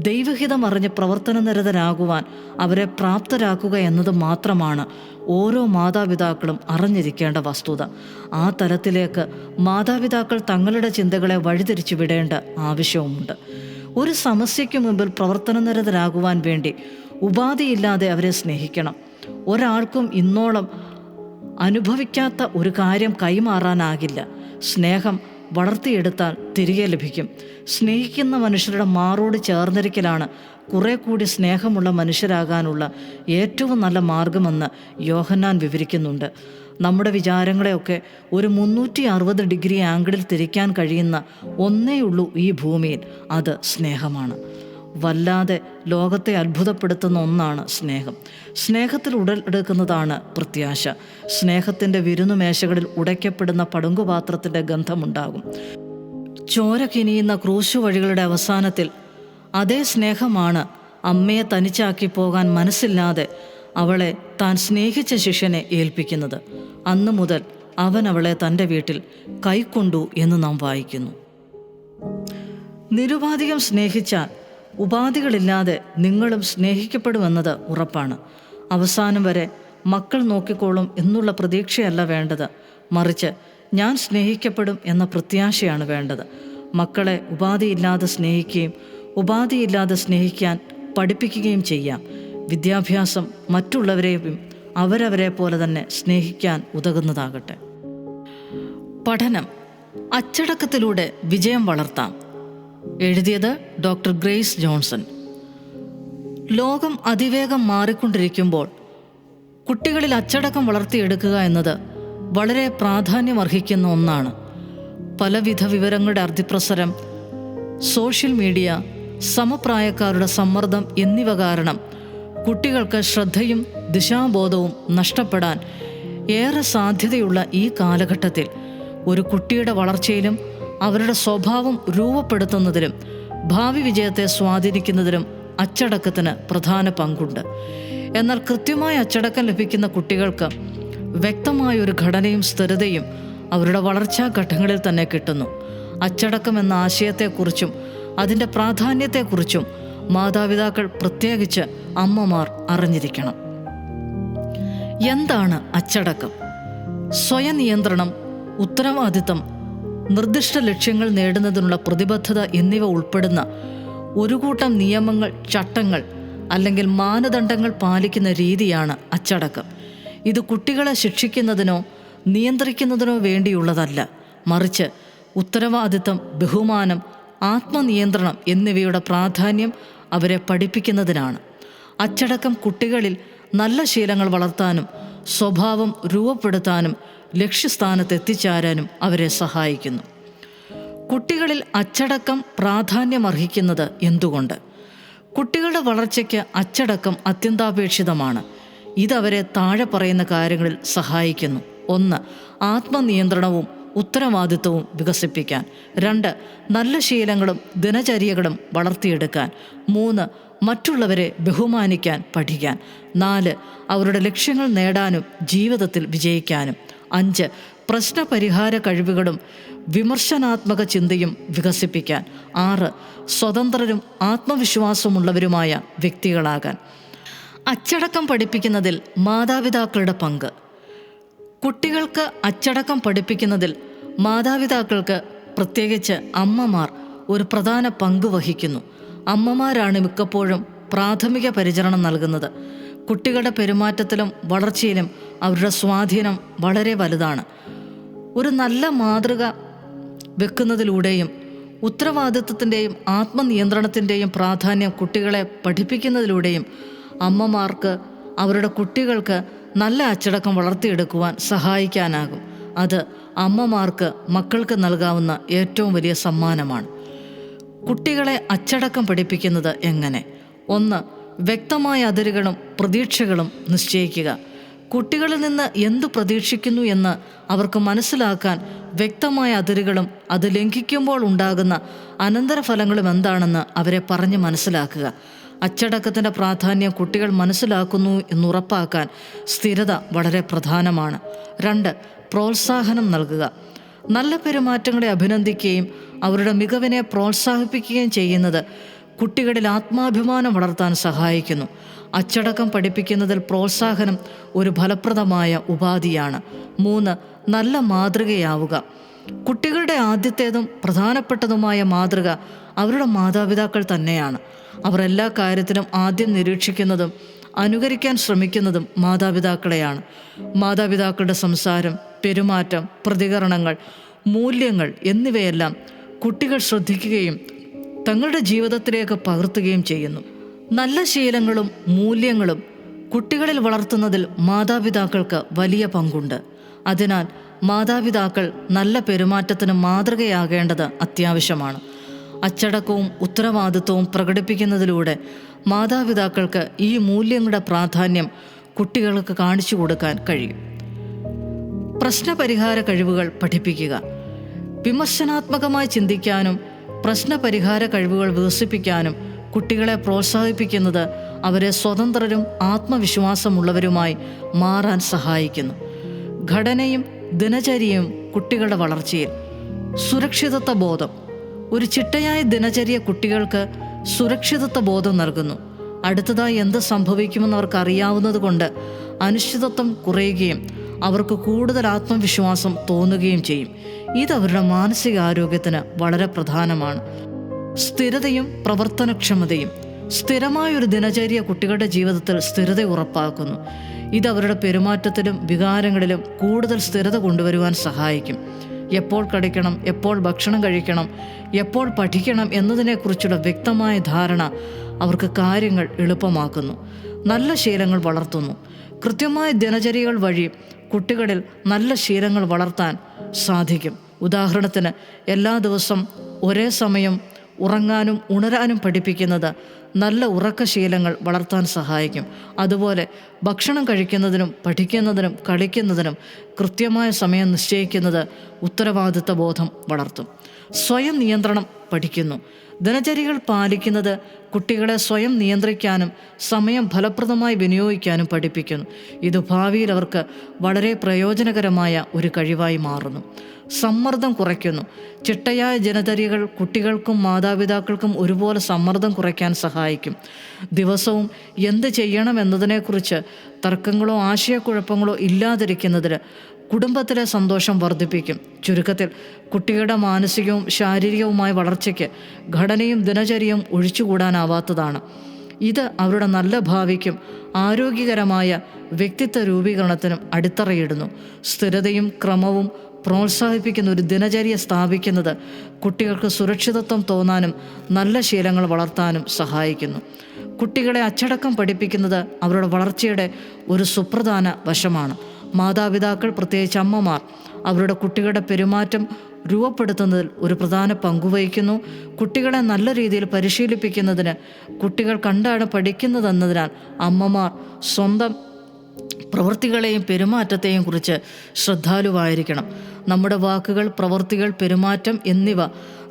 ദൈവഹിതം അറിഞ്ഞ് പ്രവർത്തനനിരതരാകുവാൻ അവരെ പ്രാപ്തരാക്കുക എന്നത് മാത്രമാണ് ഓരോ മാതാപിതാക്കളും അറിഞ്ഞിരിക്കേണ്ട വസ്തുത. ആ തലത്തിലേക്ക് മാതാപിതാക്കൾ തങ്ങളുടെ ചിന്തകളെ വഴിതിരിച്ചു വിടേണ്ട ആവശ്യവുമുണ്ട്. ഒരു സമസ്യയ്ക്ക് മുമ്പിൽ പ്രവർത്തനനിരതരാകുവാൻ വേണ്ടി ഉപാധിയില്ലാതെ അവരെ സ്നേഹിക്കണം. ഒരാൾക്കും ഇന്നോളം അനുഭവിക്കാത്ത ഒരു കാര്യം കൈമാറാനാകില്ല. സ്നേഹം വളർത്തിയെടുത്താൽ തിരികെ ലഭിക്കും. സ്നേഹിക്കുന്ന മനുഷ്യരുടെ മാറോട് ചേർന്നിരിക്കലാണ് കുറെ കൂടി സ്നേഹമുള്ള മനുഷ്യരാകാനുള്ള ഏറ്റവും നല്ല മാർഗമെന്ന് യോഹന്നാൻ വിവരിക്കുന്നുണ്ട്. നമ്മുടെ വിചാരങ്ങളെയൊക്കെ ഒരു 360 ഡിഗ്രി ആംഗിളിൽ തിരിക്കാൻ കഴിയുന്ന ഒന്നേയുള്ളൂ ഈ ഭൂമിയിൽ, അത് സ്നേഹമാണ്. വല്ലാതെ ലോകത്തെ അത്ഭുതപ്പെടുത്തുന്ന ഒന്നാണ് സ്നേഹം. സ്നേഹത്തിൽ ഉടലെടുക്കുന്നതാണ് പ്രത്യാശ. സ്നേഹത്തിൻ്റെ വിരുന്നുമേശകളിൽ ഉടയ്ക്കപ്പെടുന്ന പടുങ്കുപാത്രത്തിൻ്റെ ഗന്ധമുണ്ടാകും. ചോര കിനിയുന്ന ക്രൂശു വഴികളുടെ അവസാനത്തിൽ അതേ സ്നേഹമാണ് അമ്മയെ തനിച്ചാക്കി പോകാൻ മനസ്സില്ലാതെ അവളെ താൻ സ്നേഹിച്ച ശിഷ്യനെ ഏൽപ്പിക്കുന്നത്. അന്നു മുതൽ അവൻ അവളെ തൻ്റെ വീട്ടിൽ കൈക്കൊണ്ടു എന്ന് നാം വായിക്കുന്നു. നിരുപാധികം സ്നേഹിച്ചാൽ ഉപാധികളില്ലാതെ നിങ്ങളും സ്നേഹിക്കപ്പെടുമെന്നത് ഉറപ്പാണ്. അവസാനം വരെ മക്കൾ നോക്കിക്കോളും എന്നുള്ള പ്രതീക്ഷയല്ല വേണ്ടത്, മറിച്ച് ഞാൻ സ്നേഹിക്കപ്പെടും എന്ന പ്രത്യാശയാണ് വേണ്ടത്. മക്കളെ ഉപാധിയില്ലാതെ സ്നേഹിക്കുകയും ഉപാധിയില്ലാതെ സ്നേഹിക്കാൻ പഠിപ്പിക്കുകയും ചെയ്യാം. വിദ്യാഭ്യാസം മറ്റുള്ളവരെയും അവരവരെ പോലെ തന്നെ സ്നേഹിക്കാൻ ഉതകുന്നതാകട്ടെ. പഠനം അച്ചടക്കത്തിലൂടെ വിജയം വളർത്താം. എഴുതിയത് ഡോക്ടർ ഗ്രേസ് ജോൺസൺ. ലോകം അതിവേഗം മാറിക്കൊണ്ടിരിക്കുമ്പോൾ കുട്ടികളിൽ അച്ചടക്കം വളർത്തിയെടുക്കുക എന്നത് വളരെ പ്രാധാന്യമർഹിക്കുന്ന ഒന്നാണ്. പലവിധ വിവരങ്ങളുടെ അർധിപ്രസരം, സോഷ്യൽ മീഡിയ, സമപ്രായക്കാരുടെ സമ്മർദ്ദം എന്നിവ കാരണം കുട്ടികൾക്ക് ശ്രദ്ധയും ദിശാബോധവും നഷ്ടപ്പെടാൻ ഏറെ സാധ്യതയുള്ള ഈ കാലഘട്ടത്തിൽ ഒരു കുട്ടിയുടെ വളർച്ചയിലും അവരുടെ സ്വഭാവം രൂപപ്പെടുത്തുന്നതിലും ഭാവി വിജയത്തെ സ്വാധീനിക്കുന്നതിലും അച്ചടക്കത്തിന് പ്രധാന പങ്കുണ്ട്. എന്നാൽ കൃത്യമായ അച്ചടക്കം ലഭിക്കുന്ന കുട്ടികൾക്ക് വ്യക്തമായൊരു ഘടനയും സ്ഥിരതയും അവരുടെ വളർച്ചാ ഘട്ടങ്ങളിൽ തന്നെ കിട്ടുന്നു. അച്ചടക്കം എന്ന ആശയത്തെക്കുറിച്ചും അതിൻ്റെ പ്രാധാന്യത്തെക്കുറിച്ചും മാതാപിതാക്കൾ, പ്രത്യേകിച്ച് അമ്മമാർ, അറിഞ്ഞിരിക്കണം. എന്താണ് അച്ചടക്കം? സ്വയനിയന്ത്രണം, ഉത്തരവാദിത്തം, നിർദ്ദിഷ്ട ലക്ഷ്യങ്ങൾ നേടുന്നതിനുള്ള പ്രതിബദ്ധത എന്നിവ ഉൾപ്പെടുന്ന ഒരു കൂട്ടം നിയമങ്ങൾ, ചട്ടങ്ങൾ അല്ലെങ്കിൽ മാനദണ്ഡങ്ങൾ പാലിക്കുന്ന രീതിയാണ് അച്ചടക്കം. ഇത് കുട്ടികളെ ശിക്ഷിക്കുന്നതിനോ നിയന്ത്രിക്കുന്നതിനോ വേണ്ടിയുള്ളതല്ല, മറിച്ച് ഉത്തരവാദിത്തം, ബഹുമാനം, ആത്മനിയന്ത്രണം എന്നിവയുടെ പ്രാധാന്യം അവരെ പഠിപ്പിക്കുന്നതിനാണ്. അച്ചടക്കം കുട്ടികളിൽ നല്ല ശീലങ്ങൾ വളർത്താനും സ്വഭാവം രൂപപ്പെടുത്താനും ലക്ഷ്യസ്ഥാനത്ത് എത്തിച്ചേരാനും അവരെ സഹായിക്കുന്നു. കുട്ടികളിൽ അച്ചടക്കം പ്രാധാന്യമർഹിക്കുന്നത് എന്തുകൊണ്ട്? കുട്ടികളുടെ വളർച്ചയ്ക്ക് അച്ചടക്കം അത്യന്താപേക്ഷിതമാണ്. ഇതവരെ താഴെ പറയുന്ന കാര്യങ്ങളിൽ സഹായിക്കുന്നു. 1. ആത്മനിയന്ത്രണവും ഉത്തരവാദിത്വവും വികസിപ്പിക്കാൻ. 2. നല്ല ശീലങ്ങളും ദിനചര്യകളും വളർത്തിയെടുക്കാൻ. 3. മറ്റുള്ളവരെ ബഹുമാനിക്കാൻ പഠിക്കാൻ. 4. അവരുടെ ലക്ഷ്യങ്ങൾ നേടാനും ജീവിതത്തിൽ വിജയിക്കാനും. 5. പ്രശ്നപരിഹാര കഴിവുകളും വിമർശനാത്മക ചിന്തയും വികസിപ്പിക്കാൻ. 6. സ്വതന്ത്രരും ആത്മവിശ്വാസമുള്ളവരുമായ വ്യക്തികളാകാൻ. അച്ചടക്കം പഠിപ്പിക്കുന്നതിൽ മാതാപിതാക്കളുടെ പങ്ക്. കുട്ടികൾക്ക് അച്ചടക്കം പഠിപ്പിക്കുന്നതിൽ മാതാപിതാക്കൾക്ക്, പ്രത്യേകിച്ച് അമ്മമാർ, ഒരു പ്രധാന പങ്ക് വഹിക്കുന്നു. അമ്മമാരാണ് മിക്കപ്പോഴും പ്രാഥമിക പരിചരണം നൽകുന്നത്. കുട്ടികളുടെ പെരുമാറ്റത്തിലും വളർച്ചയിലും അവരുടെ സ്വാധീനം വളരെ വലുതാണ്. ഒരു നല്ല മാതൃക വെക്കുന്നതിലൂടെയും ഉത്തരവാദിത്വത്തിൻ്റെയും ആത്മനിയന്ത്രണത്തിൻ്റെയും പ്രാധാന്യം കുട്ടികളെ പഠിപ്പിക്കുന്നതിലൂടെയും അമ്മമാർക്ക് അവരുടെ കുട്ടികൾക്ക് നല്ല അച്ചടക്കം വളർത്തിയെടുക്കുവാൻ സഹായിക്കാനാകും. അത് അമ്മമാർക്ക് മക്കൾക്ക് നൽകാവുന്ന ഏറ്റവും വലിയ സമ്മാനമാണ്. കുട്ടികളെ അച്ചടക്കം പഠിപ്പിക്കുന്നത് എങ്ങനെ? 1. വ്യക്തമായ അതിരുകളും പ്രതീക്ഷകളും നിശ്ചയിക്കുക. കുട്ടികളിൽ നിന്ന് എന്തു പ്രതീക്ഷിക്കുന്നു എന്ന് അവർക്ക് മനസ്സിലാക്കാൻ വ്യക്തമായ അതിരുകളും അത് ലംഘിക്കുമ്പോൾ ഉണ്ടാകുന്ന അനന്തരഫലങ്ങളും എന്താണെന്ന് അവരെ പറഞ്ഞ് മനസ്സിലാക്കുക. അച്ചടക്കത്തിൻ്റെ പ്രാധാന്യം കുട്ടികൾ മനസ്സിലാക്കുന്നു എന്നുറപ്പാക്കാൻ സ്ഥിരത വളരെ പ്രധാനമാണ്. 2. പ്രോത്സാഹനം നൽകുക. നല്ല പെരുമാറ്റങ്ങളെ അഭിനന്ദിക്കുകയും അവരുടെ മികവിനെ പ്രോത്സാഹിപ്പിക്കുകയും ചെയ്യുന്നത് കുട്ടികളിൽ ആത്മാഭിമാനം വളർത്താൻ സഹായിക്കുന്നു. അച്ചടക്കം പഠിപ്പിക്കുന്നതിൽ പ്രോത്സാഹനം ഒരു ഫലപ്രദമായ ഉപാധിയാണ്. 3. നല്ല മാതൃകയാവുക. കുട്ടികളുടെ ആദ്യത്തേതും പ്രധാനപ്പെട്ടതുമായ മാതൃക അവരുടെ മാതാപിതാക്കൾ തന്നെയാണ്. അവർ എല്ലാ കാര്യത്തിലും ആദ്യം നിരീക്ഷിക്കുന്നതും അനുകരിക്കാൻ ശ്രമിക്കുന്നതും മാതാപിതാക്കളെയാണ്. മാതാപിതാക്കളുടെ സംസാരം, പെരുമാറ്റം, പ്രതികരണങ്ങൾ, മൂല്യങ്ങൾ എന്നിവയെല്ലാം കുട്ടികൾ ശ്രദ്ധിക്കുകയും തങ്ങളുടെ ജീവിതത്തിലേക്ക് പകർത്തുകയും ചെയ്യുന്നു. നല്ല ശീലങ്ങളും മൂല്യങ്ങളും കുട്ടികളിൽ വളർത്തുന്നതിൽ മാതാപിതാക്കൾക്ക് വലിയ പങ്കുണ്ട്. അതിനാൽ മാതാപിതാക്കൾ നല്ല പെരുമാറ്റത്തിന് മാതൃകയാകേണ്ടത് അത്യാവശ്യമാണ്. അച്ചടക്കവും ഉത്തരവാദിത്വവും പ്രകടിപ്പിക്കുന്നതിലൂടെ മാതാപിതാക്കൾക്ക് ഈ മൂല്യങ്ങളുടെ പ്രാധാന്യം കുട്ടികൾക്ക് കാണിച്ചു കൊടുക്കാൻ കഴിയും. പ്രശ്നപരിഹാര കഴിവുകൾ പഠിപ്പിക്കുക. വിമർശനാത്മകമായി ചിന്തിക്കാനും പ്രശ്നപരിഹാര കഴിവുകൾ വികസിപ്പിക്കാനും കുട്ടികളെ പ്രോത്സാഹിപ്പിക്കുന്നത് അവരെ സ്വതന്ത്രരും ആത്മവിശ്വാസമുള്ളവരുമായി മാറാൻ സഹായിക്കുന്നു. ഘടനയും ദിനചര്യയും കുട്ടികളുടെ വളർച്ചയിൽ. സുരക്ഷിതത്വ ബോധം. ഒരു ചിട്ടയായ ദിനചര്യ കുട്ടികൾക്ക് സുരക്ഷിതത്വ ബോധം നൽകുന്നു. അടുത്തതായി എന്ത് സംഭവിക്കുമെന്ന് അവർക്ക് അറിയാവുന്നത് കൊണ്ട് അനിശ്ചിതത്വം കുറയുകയും അവർക്ക് കൂടുതൽ ആത്മവിശ്വാസം തോന്നുകയും ചെയ്യും. ഇത് അവരുടെ മാനസികാരോഗ്യത്തിന് വളരെ പ്രധാനമാണ്. സ്ഥിരതയും പ്രവർത്തനക്ഷമതയും. സ്ഥിരമായൊരു ദിനചര്യ കുട്ടികളുടെ ജീവിതത്തിൽ സ്ഥിരത ഉറപ്പാക്കുന്നു. ഇത് അവരുടെ പെരുമാറ്റത്തിലും വികാരങ്ങളിലും കൂടുതൽ സ്ഥിരത കൊണ്ടുവരുവാൻ സഹായിക്കും. എപ്പോൾ കഴിക്കണം, എപ്പോൾ ഭക്ഷണം കഴിക്കണം, എപ്പോൾ പഠിക്കണം എന്നതിനെക്കുറിച്ചുള്ള വ്യക്തമായ ധാരണ അവർക്ക് കാര്യങ്ങൾ എളുപ്പമാക്കുന്നു. നല്ല ശീലങ്ങൾ വളർത്തുന്നു. കൃത്യമായ ദിനചര്യകൾ വഴി കുട്ടികളിൽ നല്ല ശീലങ്ങൾ വളർത്താൻ സാധിക്കും. ഉദാഹരണത്തിന്, എല്ലാ ദിവസവും ഒരേ സമയം ഉറങ്ങാനും ഉണരാനും പഠിപ്പിക്കുന്നത് നല്ല ഉറക്കശീലങ്ങൾ വളർത്താൻ സഹായിക്കും. അതുപോലെ ഭക്ഷണം കഴിക്കുന്നതിനും പഠിക്കുന്നതിനും കളിക്കുന്നതിനും കൃത്യമായ സമയം നിശ്ചയിക്കുന്നത് ഉത്തരവാദിത്വ ബോധം വളർത്തും. സ്വയം നിയന്ത്രണം പഠിക്കുന്നു. ദിനചര്യകൾ പാലിക്കുന്നത് കുട്ടികളെ സ്വയം നിയന്ത്രിക്കാനും സമയം ഫലപ്രദമായി വിനിയോഗിക്കാനും പഠിപ്പിക്കുന്നു. ഇത് ഭാവിയിൽ അവർക്ക് വളരെ പ്രയോജനകരമായ ഒരു കഴിവായി മാറുന്നു. സമ്മർദ്ദം കുറയ്ക്കുന്നു. ചിട്ടയായ ദിനചര്യകൾ കുട്ടികൾക്കും മാതാപിതാക്കൾക്കും ഒരുപോലെ സമ്മർദ്ദം കുറയ്ക്കാൻ സഹായിക്കും. ദിവസവും എന്ത് ചെയ്യണം എന്നതിനെക്കുറിച്ച് തർക്കങ്ങളോ ആശയക്കുഴപ്പങ്ങളോ ഇല്ലാതിരിക്കുന്നതിന് കുടുംബത്തിലെ സന്തോഷം വർദ്ധിപ്പിക്കും. ചുരുക്കത്തിൽ, കുട്ടികളുടെ മാനസികവും ശാരീരികവുമായ വളർച്ചയ്ക്ക് ഘടനയും ദിനചര്യയും ഒഴിച്ചുകൂടാനാവാത്തതാണ്. ഇത് അവരുടെ നല്ല ഭാവിക്കും ആരോഗ്യകരമായ വ്യക്തിത്വ രൂപീകരണത്തിനും അടിത്തറയിടുന്നു. സ്ഥിരതയും ക്രമവും പ്രോത്സാഹിപ്പിക്കുന്ന ഒരു ദിനചര്യ സ്ഥാപിക്കുന്നത് കുട്ടികൾക്ക് സുരക്ഷിതത്വം തോന്നാനും നല്ല ശീലങ്ങൾ വളർത്താനും സഹായിക്കുന്നു. കുട്ടികളെ അച്ചടക്കം പഠിപ്പിക്കുന്നത് അവരുടെ വളർച്ചയുടെ ഒരു സുപ്രധാന വശമാണ്. മാതാപിതാക്കൾ, പ്രത്യേകിച്ച് അമ്മമാർ, അവരുടെ കുട്ടികളുടെ പെരുമാറ്റം രൂപപ്പെടുത്തുന്നതിൽ ഒരു പ്രധാന പങ്കുവഹിക്കുന്നു. കുട്ടികളെ നല്ല രീതിയിൽ പരിശീലിപ്പിക്കുന്നതിന് കുട്ടികൾ കണ്ടാണ് പഠിക്കുന്നതെന്നതിനാൽ അമ്മമാർ സ്വന്തം പ്രവൃത്തികളെയും പെരുമാറ്റത്തെയും കുറിച്ച് ശ്രദ്ധാലുവായിരിക്കണം. നമ്മുടെ വാക്കുകൾ, പ്രവൃത്തികൾ, പെരുമാറ്റം എന്നിവ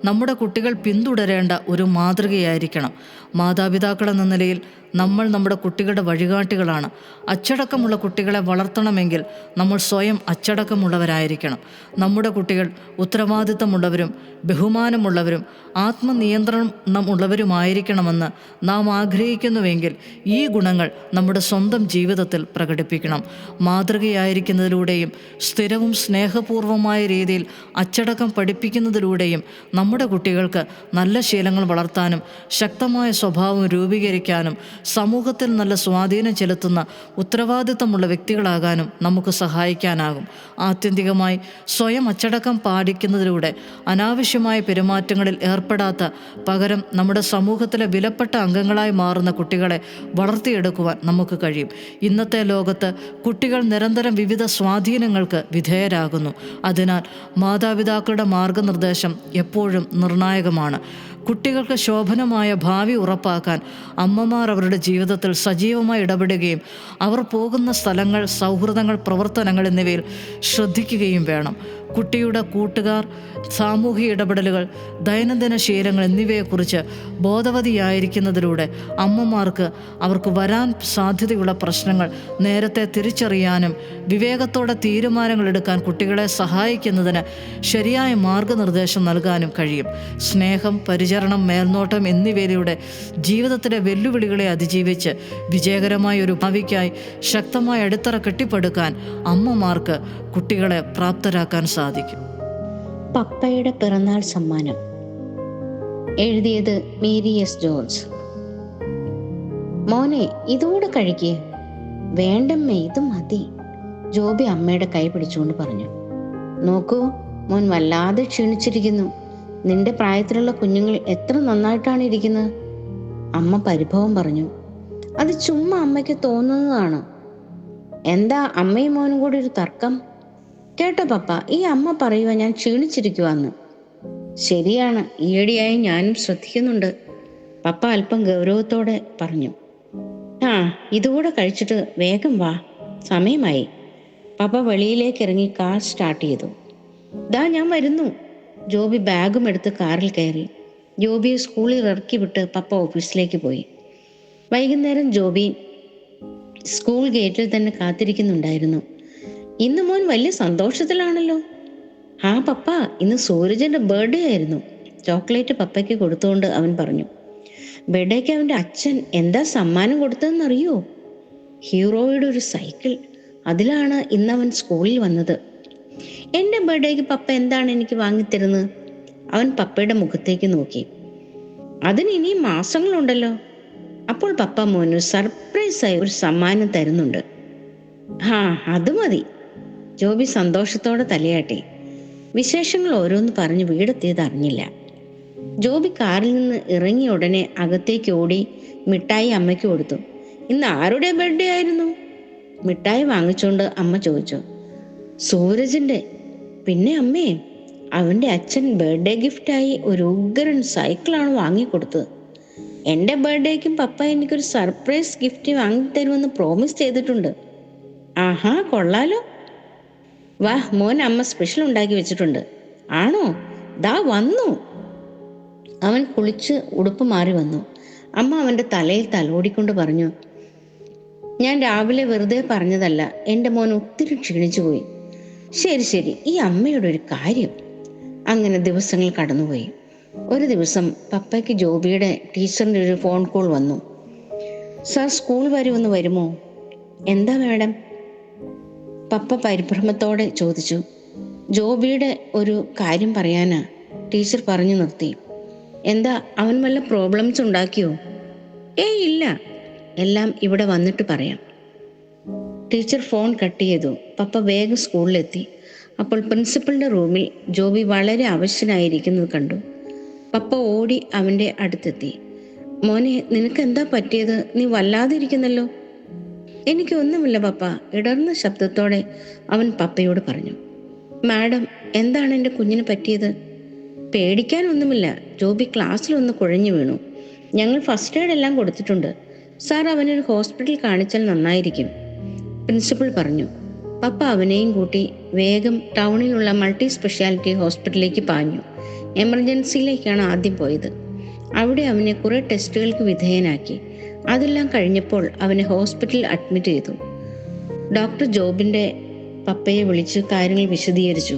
നമ്മുടെ കുട്ടികൾ പിന്തുടരേണ്ട ഒരു മാതൃകയായിരിക്കണം. മാതാപിതാക്കൾ എന്ന നിലയിൽ നമ്മൾ നമ്മുടെ കുട്ടികളുടെ വഴികാട്ടികളാണ്. അച്ചടക്കമുള്ള കുട്ടികളെ വളർത്തണമെങ്കിൽ നമ്മൾ സ്വയം അച്ചടക്കമുള്ളവരായിരിക്കണം. നമ്മുടെ കുട്ടികൾ ഉത്തരവാദിത്തമുള്ളവരും ബഹുമാനമുള്ളവരും ആത്മനിയന്ത്രണമുള്ളവരുമായിരിക്കണമെന്ന് നാം ആഗ്രഹിക്കുന്നുവെങ്കിൽ ഈ ഗുണങ്ങൾ നമ്മുടെ സ്വന്തം ജീവിതത്തിൽ പ്രകടിപ്പിക്കണം. മാതൃകയായിരിക്കുന്നതിലൂടെയും സ്ഥിരവും സ്നേഹപൂർവമായ രീതിയിൽ അച്ചടക്കം പഠിപ്പിക്കുന്നതിലൂടെയും നമ്മുടെ കുട്ടികൾക്ക് നല്ല ശീലങ്ങൾ വളർത്താനും ശക്തമായ സ്വഭാവം രൂപീകരിക്കാനും സമൂഹത്തിൽ നല്ല സ്വാധീനം ചെലുത്തുന്ന ഉത്തരവാദിത്തമുള്ള വ്യക്തികളാകാനും നമുക്ക് സഹായിക്കാനാകും. ആത്യന്തികമായി സ്വയം അച്ചടക്കം പാലിക്കുന്നതിലൂടെ അനാവശ്യമായ പെരുമാറ്റങ്ങളിൽ ഏർപ്പെടാത്ത, പകരം നമ്മുടെ സമൂഹത്തിലെ വിലപ്പെട്ട അംഗങ്ങളായി മാറുന്ന കുട്ടികളെ വളർത്തിയെടുക്കുവാൻ നമുക്ക് കഴിയും. ഇന്നത്തെ ലോകത്ത് കുട്ടികൾ നിരന്തരം വിവിധ സ്വാധീനങ്ങൾക്ക് വിധേയരാകുന്നു. അതിനാൽ മാതാപിതാക്കളുടെ മാർഗനിർദ്ദേശം എപ്പോഴും നിർണായകമാണ്. കുട്ടികൾക്ക് ശോഭനമായ ഭാവി ഉറപ്പാക്കാൻ അമ്മമാർ അവരുടെ ജീവിതത്തിൽ സജീവമായി ഇടപെടുകയും അവർ പോകുന്ന സ്ഥലങ്ങൾ, സൗഹൃദങ്ങൾ, പ്രവർത്തനങ്ങൾ എന്നിവയിൽ ശ്രദ്ധിക്കുകയും വേണം. കുട്ടിയുടെ കൂട്ടുകാർ, സാമൂഹിക ഇടപെടലുകൾ, ദൈനംദിന ശീലങ്ങൾ എന്നിവയെക്കുറിച്ച് ബോധവതിയായിരിക്കുന്നതിലൂടെ അമ്മമാർക്ക് അവർക്ക് വരാൻ സാധ്യതയുള്ള പ്രശ്നങ്ങൾ നേരത്തെ തിരിച്ചറിയാനും വിവേകത്തോടെ തീരുമാനങ്ങൾ എടുക്കാൻ കുട്ടികളെ സഹായിക്കുന്നതിന് ശരിയായ മാർഗനിർദ്ദേശം നൽകാനും കഴിയും. സ്നേഹം, പരിചരണം, മേൽനോട്ടം എന്നിവയിലൂടെ ജീവിതത്തിലെ വെല്ലുവിളികളെ അതിജീവിച്ച് വിജയകരമായ ഒരു ഭാവിക്കായി ശക്തമായ അടിത്തറ കെട്ടിപ്പടുക്കാൻ അമ്മമാർക്ക് കുട്ടികളെ പ്രാപ്തരാക്കാൻ സാധിക്കും. പപ്പയുടെ പിറന്നാൾ സമ്മാനം. എഴുതിയത് മേരി എസ് ജോർജ്. മോനെ, ഇതോടെ കഴിക്കേ. വേണ്ടമ്മേ, ഇത് മതി. ജോബി അമ്മയുടെ കൈ പിടിച്ചുകൊണ്ട് പറഞ്ഞു. നോക്കൂ, മോൻ വല്ലാതെ ക്ഷീണിച്ചിരിക്കുന്നു. നിന്റെ പ്രായത്തിലുള്ള കുഞ്ഞുങ്ങൾ എത്ര നന്നായിട്ടാണ് ഇരിക്കുന്നത്. അമ്മ പരിഭവം പറഞ്ഞു. അത് ചുമ്മാ അമ്മയ്ക്ക് തോന്നുന്നതാണ്. എന്താ അമ്മയും മോനും കൂടി ഒരു തർക്കം? കേട്ടോ പപ്പ, ഈ അമ്മ പറയുക ഞാൻ ക്ഷീണിച്ചിരിക്കുവാന്ന്. ശരിയാണ്, ഈയിടെയായി ഞാനും ശ്രദ്ധിക്കുന്നുണ്ട്, പപ്പ അല്പം ഗൗരവത്തോടെ പറഞ്ഞു. ആ, ഇതുകൂടെ കഴിച്ചിട്ട് വേഗം വാ, സമയമായി. പപ്പ വെളിയിലേക്ക് ഇറങ്ങി കാർ സ്റ്റാർട്ട് ചെയ്തു. ദാ ഞാൻ വരുന്നു. ജോബി ബാഗും എടുത്ത് കാറിൽ കയറി. ജോബിയെ സ്കൂളിൽ ഇറക്കി വിട്ട് പപ്പ ഓഫീസിലേക്ക് പോയി. വൈകുന്നേരം ജോബി സ്കൂൾ ഗേറ്റിൽ തന്നെ കാത്തിരിക്കുന്നുണ്ടായിരുന്നു. ഇന്ന് മോൻ വലിയ സന്തോഷത്തിലാണല്ലോ. ആ പപ്പ, ഇന്ന് സൂരജിന്റെ ബർത്ത്ഡേ ആയിരുന്നു. ചോക്ലേറ്റ് പപ്പയ്ക്ക് കൊടുത്തുകൊണ്ട് അവൻ പറഞ്ഞു. ബർത്ത്ഡേക്ക് അവൻ്റെ അച്ഛൻ എന്താ സമ്മാനം കൊടുത്തതെന്നറിയോ? ഹീറോയുടെ ഒരു സൈക്കിൾ. അതിലാണ് ഇന്ന് അവൻ സ്കൂളിൽ വന്നത്. എൻ്റെ ബർത്ത്ഡേക്ക് പപ്പ എന്താണ് എനിക്ക് വാങ്ങിത്തരുന്നത്? അവൻ പപ്പയുടെ മുഖത്തേക്ക് നോക്കി. അതിന് ഇനിയും മാസങ്ങളുണ്ടല്ലോ. അപ്പോൾ പപ്പ മോന് സർപ്രൈസായി ഒരു സമ്മാനം തരുന്നുണ്ട്. ആ, അത് മതി. ജോബി സന്തോഷത്തോടെ തലയാട്ടി. വിശേഷങ്ങൾ ഓരോന്ന് പറഞ്ഞ് വീടെത്തിയത് അറിഞ്ഞില്ല. ജോബി കാറിൽ നിന്ന് ഇറങ്ങിയ ഉടനെ അകത്തേക്ക് ഓടി മിഠായി അമ്മയ്ക്ക് കൊടുത്തു. ഇന്ന് ആരുടെ ബർത്ത്ഡേ ആയിരുന്നു? മിഠായി വാങ്ങിച്ചുകൊണ്ട് അമ്മ ചോദിച്ചു. സൂരജിന്റെ. പിന്നെ അമ്മേ, അവൻ്റെ അച്ഛൻ ബർത്ത്ഡേ ഗിഫ്റ്റായി ഒരു ഉഗ്രൻ സൈക്കിളാണ് വാങ്ങിക്കൊടുത്തത്. എൻ്റെ ബർത്ത്ഡേക്കും പപ്പ എനിക്കൊരു സർപ്രൈസ് ഗിഫ്റ്റ് വാങ്ങിത്തരുമെന്ന് പ്രോമിസ് ചെയ്തിട്ടുണ്ട്. ആഹാ, കൊള്ളാലോ. വാ മോൻ, അമ്മ സ്പെഷ്യൽ ഉണ്ടാക്കി വെച്ചിട്ടുണ്ട്. ആണോ? ദാ വന്നു. അവൻ കുളിച്ച് ഉടുപ്പ് മാറി വന്നു. അമ്മ അവൻ്റെ തലയിൽ തലോടിക്കൊണ്ട് പറഞ്ഞു. ഞാൻ രാവിലെ വെറുതെ പറഞ്ഞതല്ല, എൻ്റെ മോൻ ഒത്തിരി ക്ഷീണിച്ചു പോയി. ശരി ശരി, ഈ അമ്മയുടെ ഒരു കാര്യം. അങ്ങനെ ദിവസങ്ങൾ കടന്നുപോയി. ഒരു ദിവസം പപ്പയ്ക്ക് ജോബിയുടെ ടീച്ചറിൻ്റെ ഒരു ഫോൺ കോൾ വന്നു. സാർ, സ്കൂൾ വരെ ഒന്ന് വരുമോ? എന്താ മാഡം? പപ്പ പരിഭ്രമത്തോടെ ചോദിച്ചു. ജോബിയുടെ ഒരു കാര്യം പറയാനാ, ടീച്ചർ പറഞ്ഞു നിർത്തി. എന്താ, അവൻ വല്ല പ്രോബ്ലംസ് ഉണ്ടാക്കിയോ? ഏയ് ഇല്ല, എല്ലാം ഇവിടെ വന്നിട്ട് പറയാം. ടീച്ചർ ഫോൺ കട്ട് ചെയ്തു. പപ്പ വേഗം സ്കൂളിലെത്തി. അപ്പോൾ പ്രിൻസിപ്പളിൻ്റെ റൂമിൽ ജോബി വളരെ അവശനായിരിക്കുന്നത് കണ്ടു. പപ്പ ഓടി അവൻ്റെ അടുത്തെത്തി. മോനെ, നിനക്ക് എന്താ പറ്റിയത്? നീ വല്ലാതെ ഇരിക്കുന്നല്ലോ. എനിക്കൊന്നുമില്ല പപ്പ, ഇടർന്ന ശബ്ദത്തോടെ അവൻ പപ്പയോട് പറഞ്ഞു. മാഡം, എന്താണ് എൻ്റെ കുഞ്ഞിന് പറ്റിയത്? പേടിക്കാനൊന്നുമില്ല. ജോബി ക്ലാസ്സിലൊന്ന് കുഴഞ്ഞു വീണു. ഞങ്ങൾ ഫസ്റ്റ് എയ്ഡ് എല്ലാം കൊടുത്തിട്ടുണ്ട്. സാർ അവനൊരു ഹോസ്പിറ്റൽ കാണിച്ചാൽ നന്നായിരിക്കും, പ്രിൻസിപ്പൽ പറഞ്ഞു. പപ്പ അവനെയും കൂട്ടി വേഗം ടൗണിലുള്ള മൾട്ടി സ്പെഷ്യാലിറ്റി ഹോസ്പിറ്റലിലേക്ക് പാഞ്ഞു. എമർജൻസിയിലേക്കാണ് ആദ്യം പോയത്. അവിടെ അവനെ കുറേ ടെസ്റ്റുകൾക്ക് വിധേയനാക്കി. അതെല്ലാം കഴിഞ്ഞപ്പോൾ അവനെ ഹോസ്പിറ്റലിൽ അഡ്മിറ്റ് ചെയ്തു. ഡോക്ടർ ജോബിൻ്റെ പപ്പയെ വിളിച്ച് കാര്യങ്ങൾ വിശദീകരിച്ചു.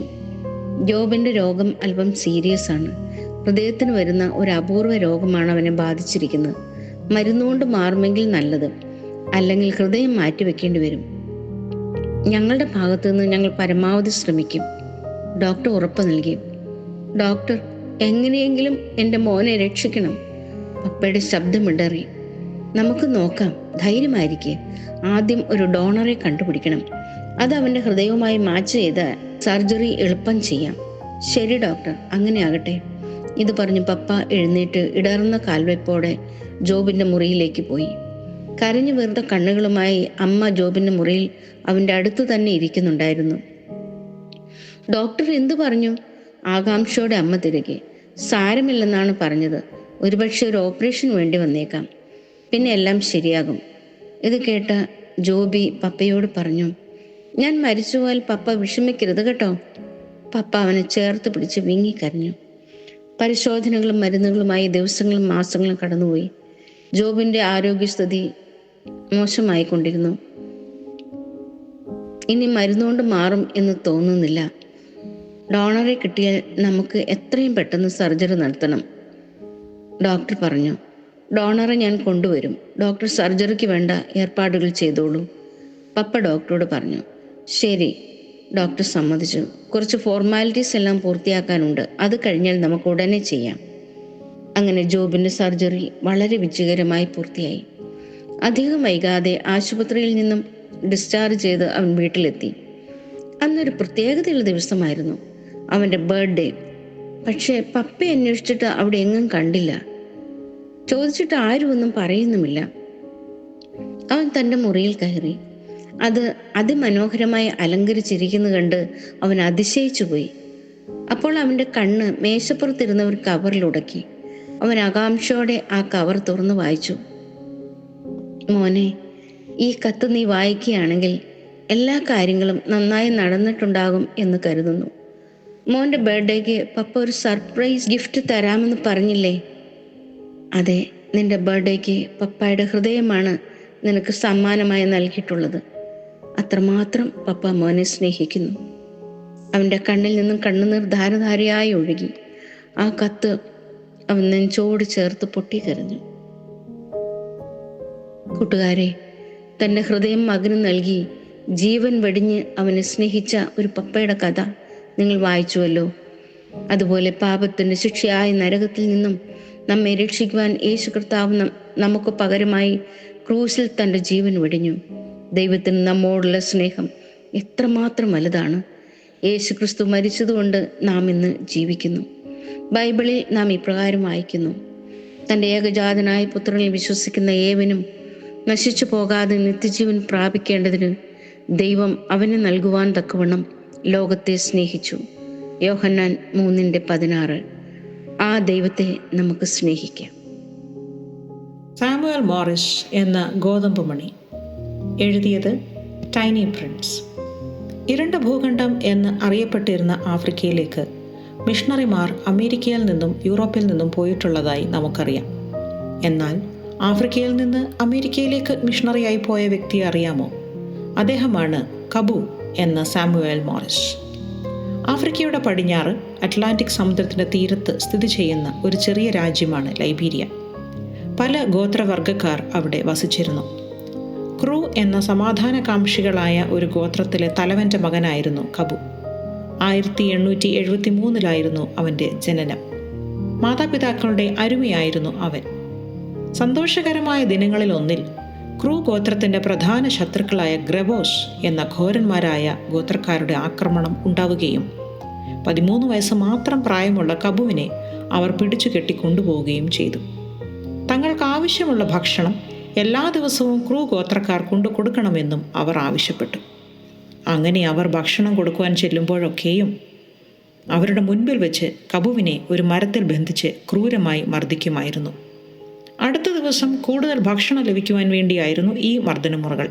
ജോബിൻ്റെ രോഗം അല്പം സീരിയസ് ആണ്. ഹൃദയത്തിന് വരുന്ന ഒരു അപൂർവ രോഗമാണ് അവനെ ബാധിച്ചിരിക്കുന്നത്. മരുന്നുകൊണ്ട് മാറുമെങ്കിൽ നല്ലത്, അല്ലെങ്കിൽ ഹൃദയം മാറ്റിവെക്കേണ്ടി വരും. ഞങ്ങളുടെ ഭാഗത്തു നിന്ന് ഞങ്ങൾ പരമാവധി ശ്രമിക്കും, ഡോക്ടർ ഉറപ്പ് നൽകി. ഡോക്ടർ, എങ്ങനെയെങ്കിലും എൻ്റെ മോനെ രക്ഷിക്കണം. പപ്പയുടെ ശബ്ദമിടറി. നമുക്ക് നോക്കാം, ധൈര്യമായിരിക്കെ. ആദ്യം ഒരു ഡോണറെ കണ്ടുപിടിക്കണം. അത് അവൻ്റെ ഹൃദയവുമായി മാച്ച് ചെയ്ത് സർജറി എളുപ്പം ചെയ്യാം. ശരി ഡോക്ടർ, അങ്ങനെ ആകട്ടെ. ഇത് പറഞ്ഞ് പപ്പ എഴുന്നേറ്റ് ഇടർന്ന കാൽവെപ്പോടെ ജോബിൻ്റെ മുറിയിലേക്ക് പോയി. കരഞ്ഞു വെറുതെ കണ്ണുകളുമായി അമ്മ ജോബിൻ്റെ മുറിയിൽ അവൻ്റെ അടുത്ത് തന്നെ ഇരിക്കുന്നുണ്ടായിരുന്നു. ഡോക്ടർ എന്തു പറഞ്ഞു? ആകാംക്ഷയോടെ അമ്മ തിരക്കി. സാരമില്ലെന്നാണ് പറഞ്ഞത്. ഒരുപക്ഷെ ഒരു ഓപ്പറേഷൻ വേണ്ടി വന്നേക്കാം, പിന്നെ എല്ലാം ശരിയാകും. ഇത് കേട്ട ജോബി പപ്പയോട് പറഞ്ഞു. ഞാൻ മരിച്ചുപോയാൽ പപ്പ വിഷമിക്കരുത് കേട്ടോ. പപ്പ അവനെ ചേർത്ത് പിടിച്ച് വിങ്ങിക്കരഞ്ഞു. പരിശോധനകളും മരുന്നുകളുമായി ദിവസങ്ങളും മാസങ്ങളും കടന്നുപോയി. ജോബിൻ്റെ ആരോഗ്യസ്ഥിതി മോശമായിക്കൊണ്ടിരുന്നു. ഇനി മരുന്നുകൊണ്ട് മാറും എന്ന് തോന്നുന്നില്ല. ഡോണറെ കിട്ടിയാൽ നമുക്ക് എത്രയും പെട്ടെന്ന് സർജറി നടത്തണം, ഡോക്ടർ പറഞ്ഞു. ഡോണറെ ഞാൻ കൊണ്ടുവരും. ഡോക്ടർ സർജറിക്ക് വേണ്ട ഏർപ്പാടുകൾ ചെയ്തോളൂ, പപ്പ ഡോക്ടറോട് പറഞ്ഞു. ശരി, ഡോക്ടർ സമ്മതിച്ചു. കുറച്ച് ഫോർമാലിറ്റീസ് എല്ലാം പൂർത്തിയാക്കാനുണ്ട്. അത് കഴിഞ്ഞാൽ നമുക്ക് ഉടനെ ചെയ്യാം. അങ്ങനെ ജോബിൻ്റെ സർജറി വളരെ വിജയകരമായി പൂർത്തിയായി. അധികം വൈകാതെ ആശുപത്രിയിൽ നിന്നും ഡിസ്ചാർജ് ചെയ്ത് അവൻ വീട്ടിലെത്തി. അന്നൊരു പ്രത്യേകതയുള്ള ദിവസമായിരുന്നു, അവൻ്റെ ബർത്ത്ഡേ. പക്ഷേ പപ്പയെ അന്വേഷിച്ചിട്ട് അവിടെ എങ്ങും കണ്ടില്ല. ചോദിച്ചിട്ട് ആരും ഒന്നും പറയുന്നുമില്ല. അവൻ തൻ്റെ മുറിയിൽ കയറി. അത് അതിമനോഹരമായി അലങ്കരിച്ചിരിക്കുന്നത് കണ്ട് അവൻ അതിശയിച്ചു പോയി. അപ്പോൾ അവൻ്റെ കണ്ണ് മേശപ്പുറത്തിരുന്ന ഒരു കവറിൽ ഉടക്കി. അവൻ ആകാംക്ഷയോടെ ആ കവർ തുറന്നു വായിച്ചു. മോനെ, ഈ കത്ത് നീ വായിക്കുകയാണെങ്കിൽ എല്ലാ കാര്യങ്ങളും നന്നായി നടന്നിട്ടുണ്ടാകും എന്ന് കരുതുന്നു. മോൻ്റെ ബർത്ത്ഡേക്ക് പപ്പ ഒരു സർപ്രൈസ് ഗിഫ്റ്റ് തരാമെന്ന് പറഞ്ഞില്ലേ? അതെ, നിന്റെ ബർത്ത്ഡേക്ക് പപ്പായുടെ ഹൃദയമാണ് നിനക്ക് സമ്മാനമായി നൽകിയിട്ടുള്ളത്. അത്രമാത്രം പപ്പ മോനെ സ്നേഹിക്കുന്നു. അവൻ്റെ കണ്ണിൽ നിന്നും കണ്ണുനീർ ധാരധാരയായി ഒഴുകി. ആ കത്ത് അവൻ നെഞ്ചോട് ചേർത്ത് പൊട്ടിക്കരഞ്ഞു. കൂട്ടുകാരെ, തൻ്റെ ഹൃദയം മകന് നൽകി ജീവൻ വെടിഞ്ഞ് അവനെ സ്നേഹിച്ച ഒരു പപ്പയുടെ കഥ നിങ്ങൾ വായിച്ചുവല്ലോ. അതുപോലെ പാപത്തിൻ്റെ ശിക്ഷയായ നരകത്തിൽ നിന്നും നമ്മെ രക്ഷിക്കുവാൻ യേശു കർത്താവ് നമുക്ക് പകരമായി ക്രൂസിൽ തൻ്റെ ജീവൻ വെടിഞ്ഞു. ദൈവത്തിന് നമ്മോടുള്ള സ്നേഹം എത്രമാത്രം വലുതാണ്. യേശു ക്രിസ്തു മരിച്ചതുകൊണ്ട് നാം ഇന്ന് ജീവിക്കുന്നു. ബൈബിളിൽ നാം ഇപ്രകാരം വായിക്കുന്നു. തൻ്റെ ഏകജാതനായ പുത്രനിൽ വിശ്വസിക്കുന്ന ഏവനും നശിച്ചു പോകാതെ നിത്യജീവൻ പ്രാപിക്കേണ്ടതിന് ദൈവം അവന് നൽകുവാൻ തക്കവണ്ണം ലോകത്തെ സ്നേഹിച്ചു. യോഹന്നാൻ 3:16. ആ ദൈവത്തെ നമുക്ക് സ്നേഹിക്കാം. സാമുവൽ മോറിസ് എന്ന ഗോതമ്പ് മണി. എഴുതിയത് ടൈനി പ്രിൻസ്. ഇരുണ്ട ഭൂഖണ്ഡം എന്ന് അറിയപ്പെട്ടിരുന്ന ആഫ്രിക്കയിലേക്ക് മിഷണറിമാർ അമേരിക്കയിൽ നിന്നും യൂറോപ്പിൽ നിന്നും പോയിട്ടുള്ളതായി നമുക്കറിയാം. എന്നാൽ ആഫ്രിക്കയിൽ നിന്ന് അമേരിക്കയിലേക്ക് മിഷണറിയായി പോയ വ്യക്തിയെ അറിയാമോ? അദ്ദേഹമാണ് കബു എന്ന സാമുവൽ മോറിസ്. ആഫ്രിക്കയുടെ പടിഞ്ഞാറ് അറ്റ്ലാന്റിക് സമുദ്രത്തിൻ്റെ തീരത്ത് സ്ഥിതി ചെയ്യുന്ന ഒരു ചെറിയ രാജ്യമാണ് ലൈബീരിയ. പല ഗോത്രവർഗക്കാർ അവിടെ വസിച്ചിരുന്നു. ക്രൂ എന്ന സമാധാനകാംക്ഷികളായ ഒരു ഗോത്രത്തിലെ തലവൻ്റെ മകനായിരുന്നു കബു. 1873 അവൻ്റെ ജനനം. മാതാപിതാക്കളുടെ അരുമയായിരുന്നു അവൻ. സന്തോഷകരമായ ദിനങ്ങളിൽ ഒന്നിൽ ക്രൂ ഗോത്രത്തിൻ്റെ പ്രധാന ശത്രുക്കളായ ഗ്രബോസ് എന്ന ഘോരന്മാരായ ഗോത്രക്കാരുടെ ആക്രമണം ഉണ്ടാവുകയും 13 വയസ്സ് മാത്രം പ്രായമുള്ള കബുവിനെ അവർ പിടിച്ചു കെട്ടി കൊണ്ടുപോവുകയും ചെയ്തു. തങ്ങൾക്ക് ആവശ്യമുള്ള ഭക്ഷണം എല്ലാ ദിവസവും ക്രൂ ഗോത്രക്കാർ കൊണ്ടു കൊടുക്കണമെന്നും അവർ ആവശ്യപ്പെട്ടു. അങ്ങനെ അവർ ഭക്ഷണം കൊടുക്കുവാൻ ചെല്ലുമ്പോഴൊക്കെയും അവരുടെ മുൻപിൽ വെച്ച് കബുവിനെ ഒരു മരത്തിൽ ബന്ധിച്ച് ക്രൂരമായി മർദ്ദിക്കുമായിരുന്നു. അടുത്ത ദിവസം കൂടുതൽ ഭക്ഷണം ലഭിക്കുവാൻ വേണ്ടിയായിരുന്നു ഈ മർദ്ദനമുറകൾ.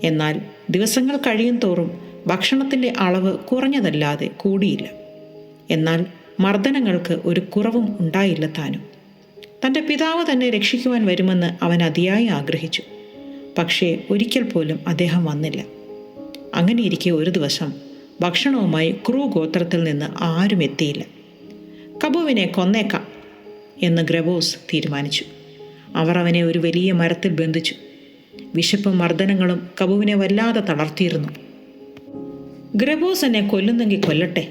എന്നാൽ ദിവസങ്ങൾ കഴിയും തോറും ഭക്ഷണത്തിൻ്റെ അളവ് കുറഞ്ഞതല്ലാതെ കൂടിയില്ല. എന്നാൽ മർദ്ദനങ്ങൾക്ക് ഒരു കുറവും ഉണ്ടായില്ല താനും. തൻ്റെ പിതാവ് തന്നെ രക്ഷിക്കുവാൻ വരുമെന്ന് അവൻ അതിയായി ആഗ്രഹിച്ചു. പക്ഷേ ഒരിക്കൽ പോലും അദ്ദേഹം വന്നില്ല. അങ്ങനെയിരിക്കെ ഒരു ദിവസം ഭക്ഷണവുമായി ക്രൂ ഗോത്രത്തിൽ നിന്ന് ആരും എത്തിയില്ല. കബുവിനെ കൊന്നേക്കാം എന്ന് ഗ്രബോസ് തീരുമാനിച്ചു. അവർ അവനെ ഒരു വലിയ മരത്തിൽ ബന്ധിച്ചു. വിശപ്പും മർദ്ദനങ്ങളും കബുവിനെ വല്ലാതെ തളർത്തിയിരുന്നു. ഗ്രബോസ് എന്നെ കൊല്ലുന്നെങ്കിൽ കൊല്ലട്ടെ,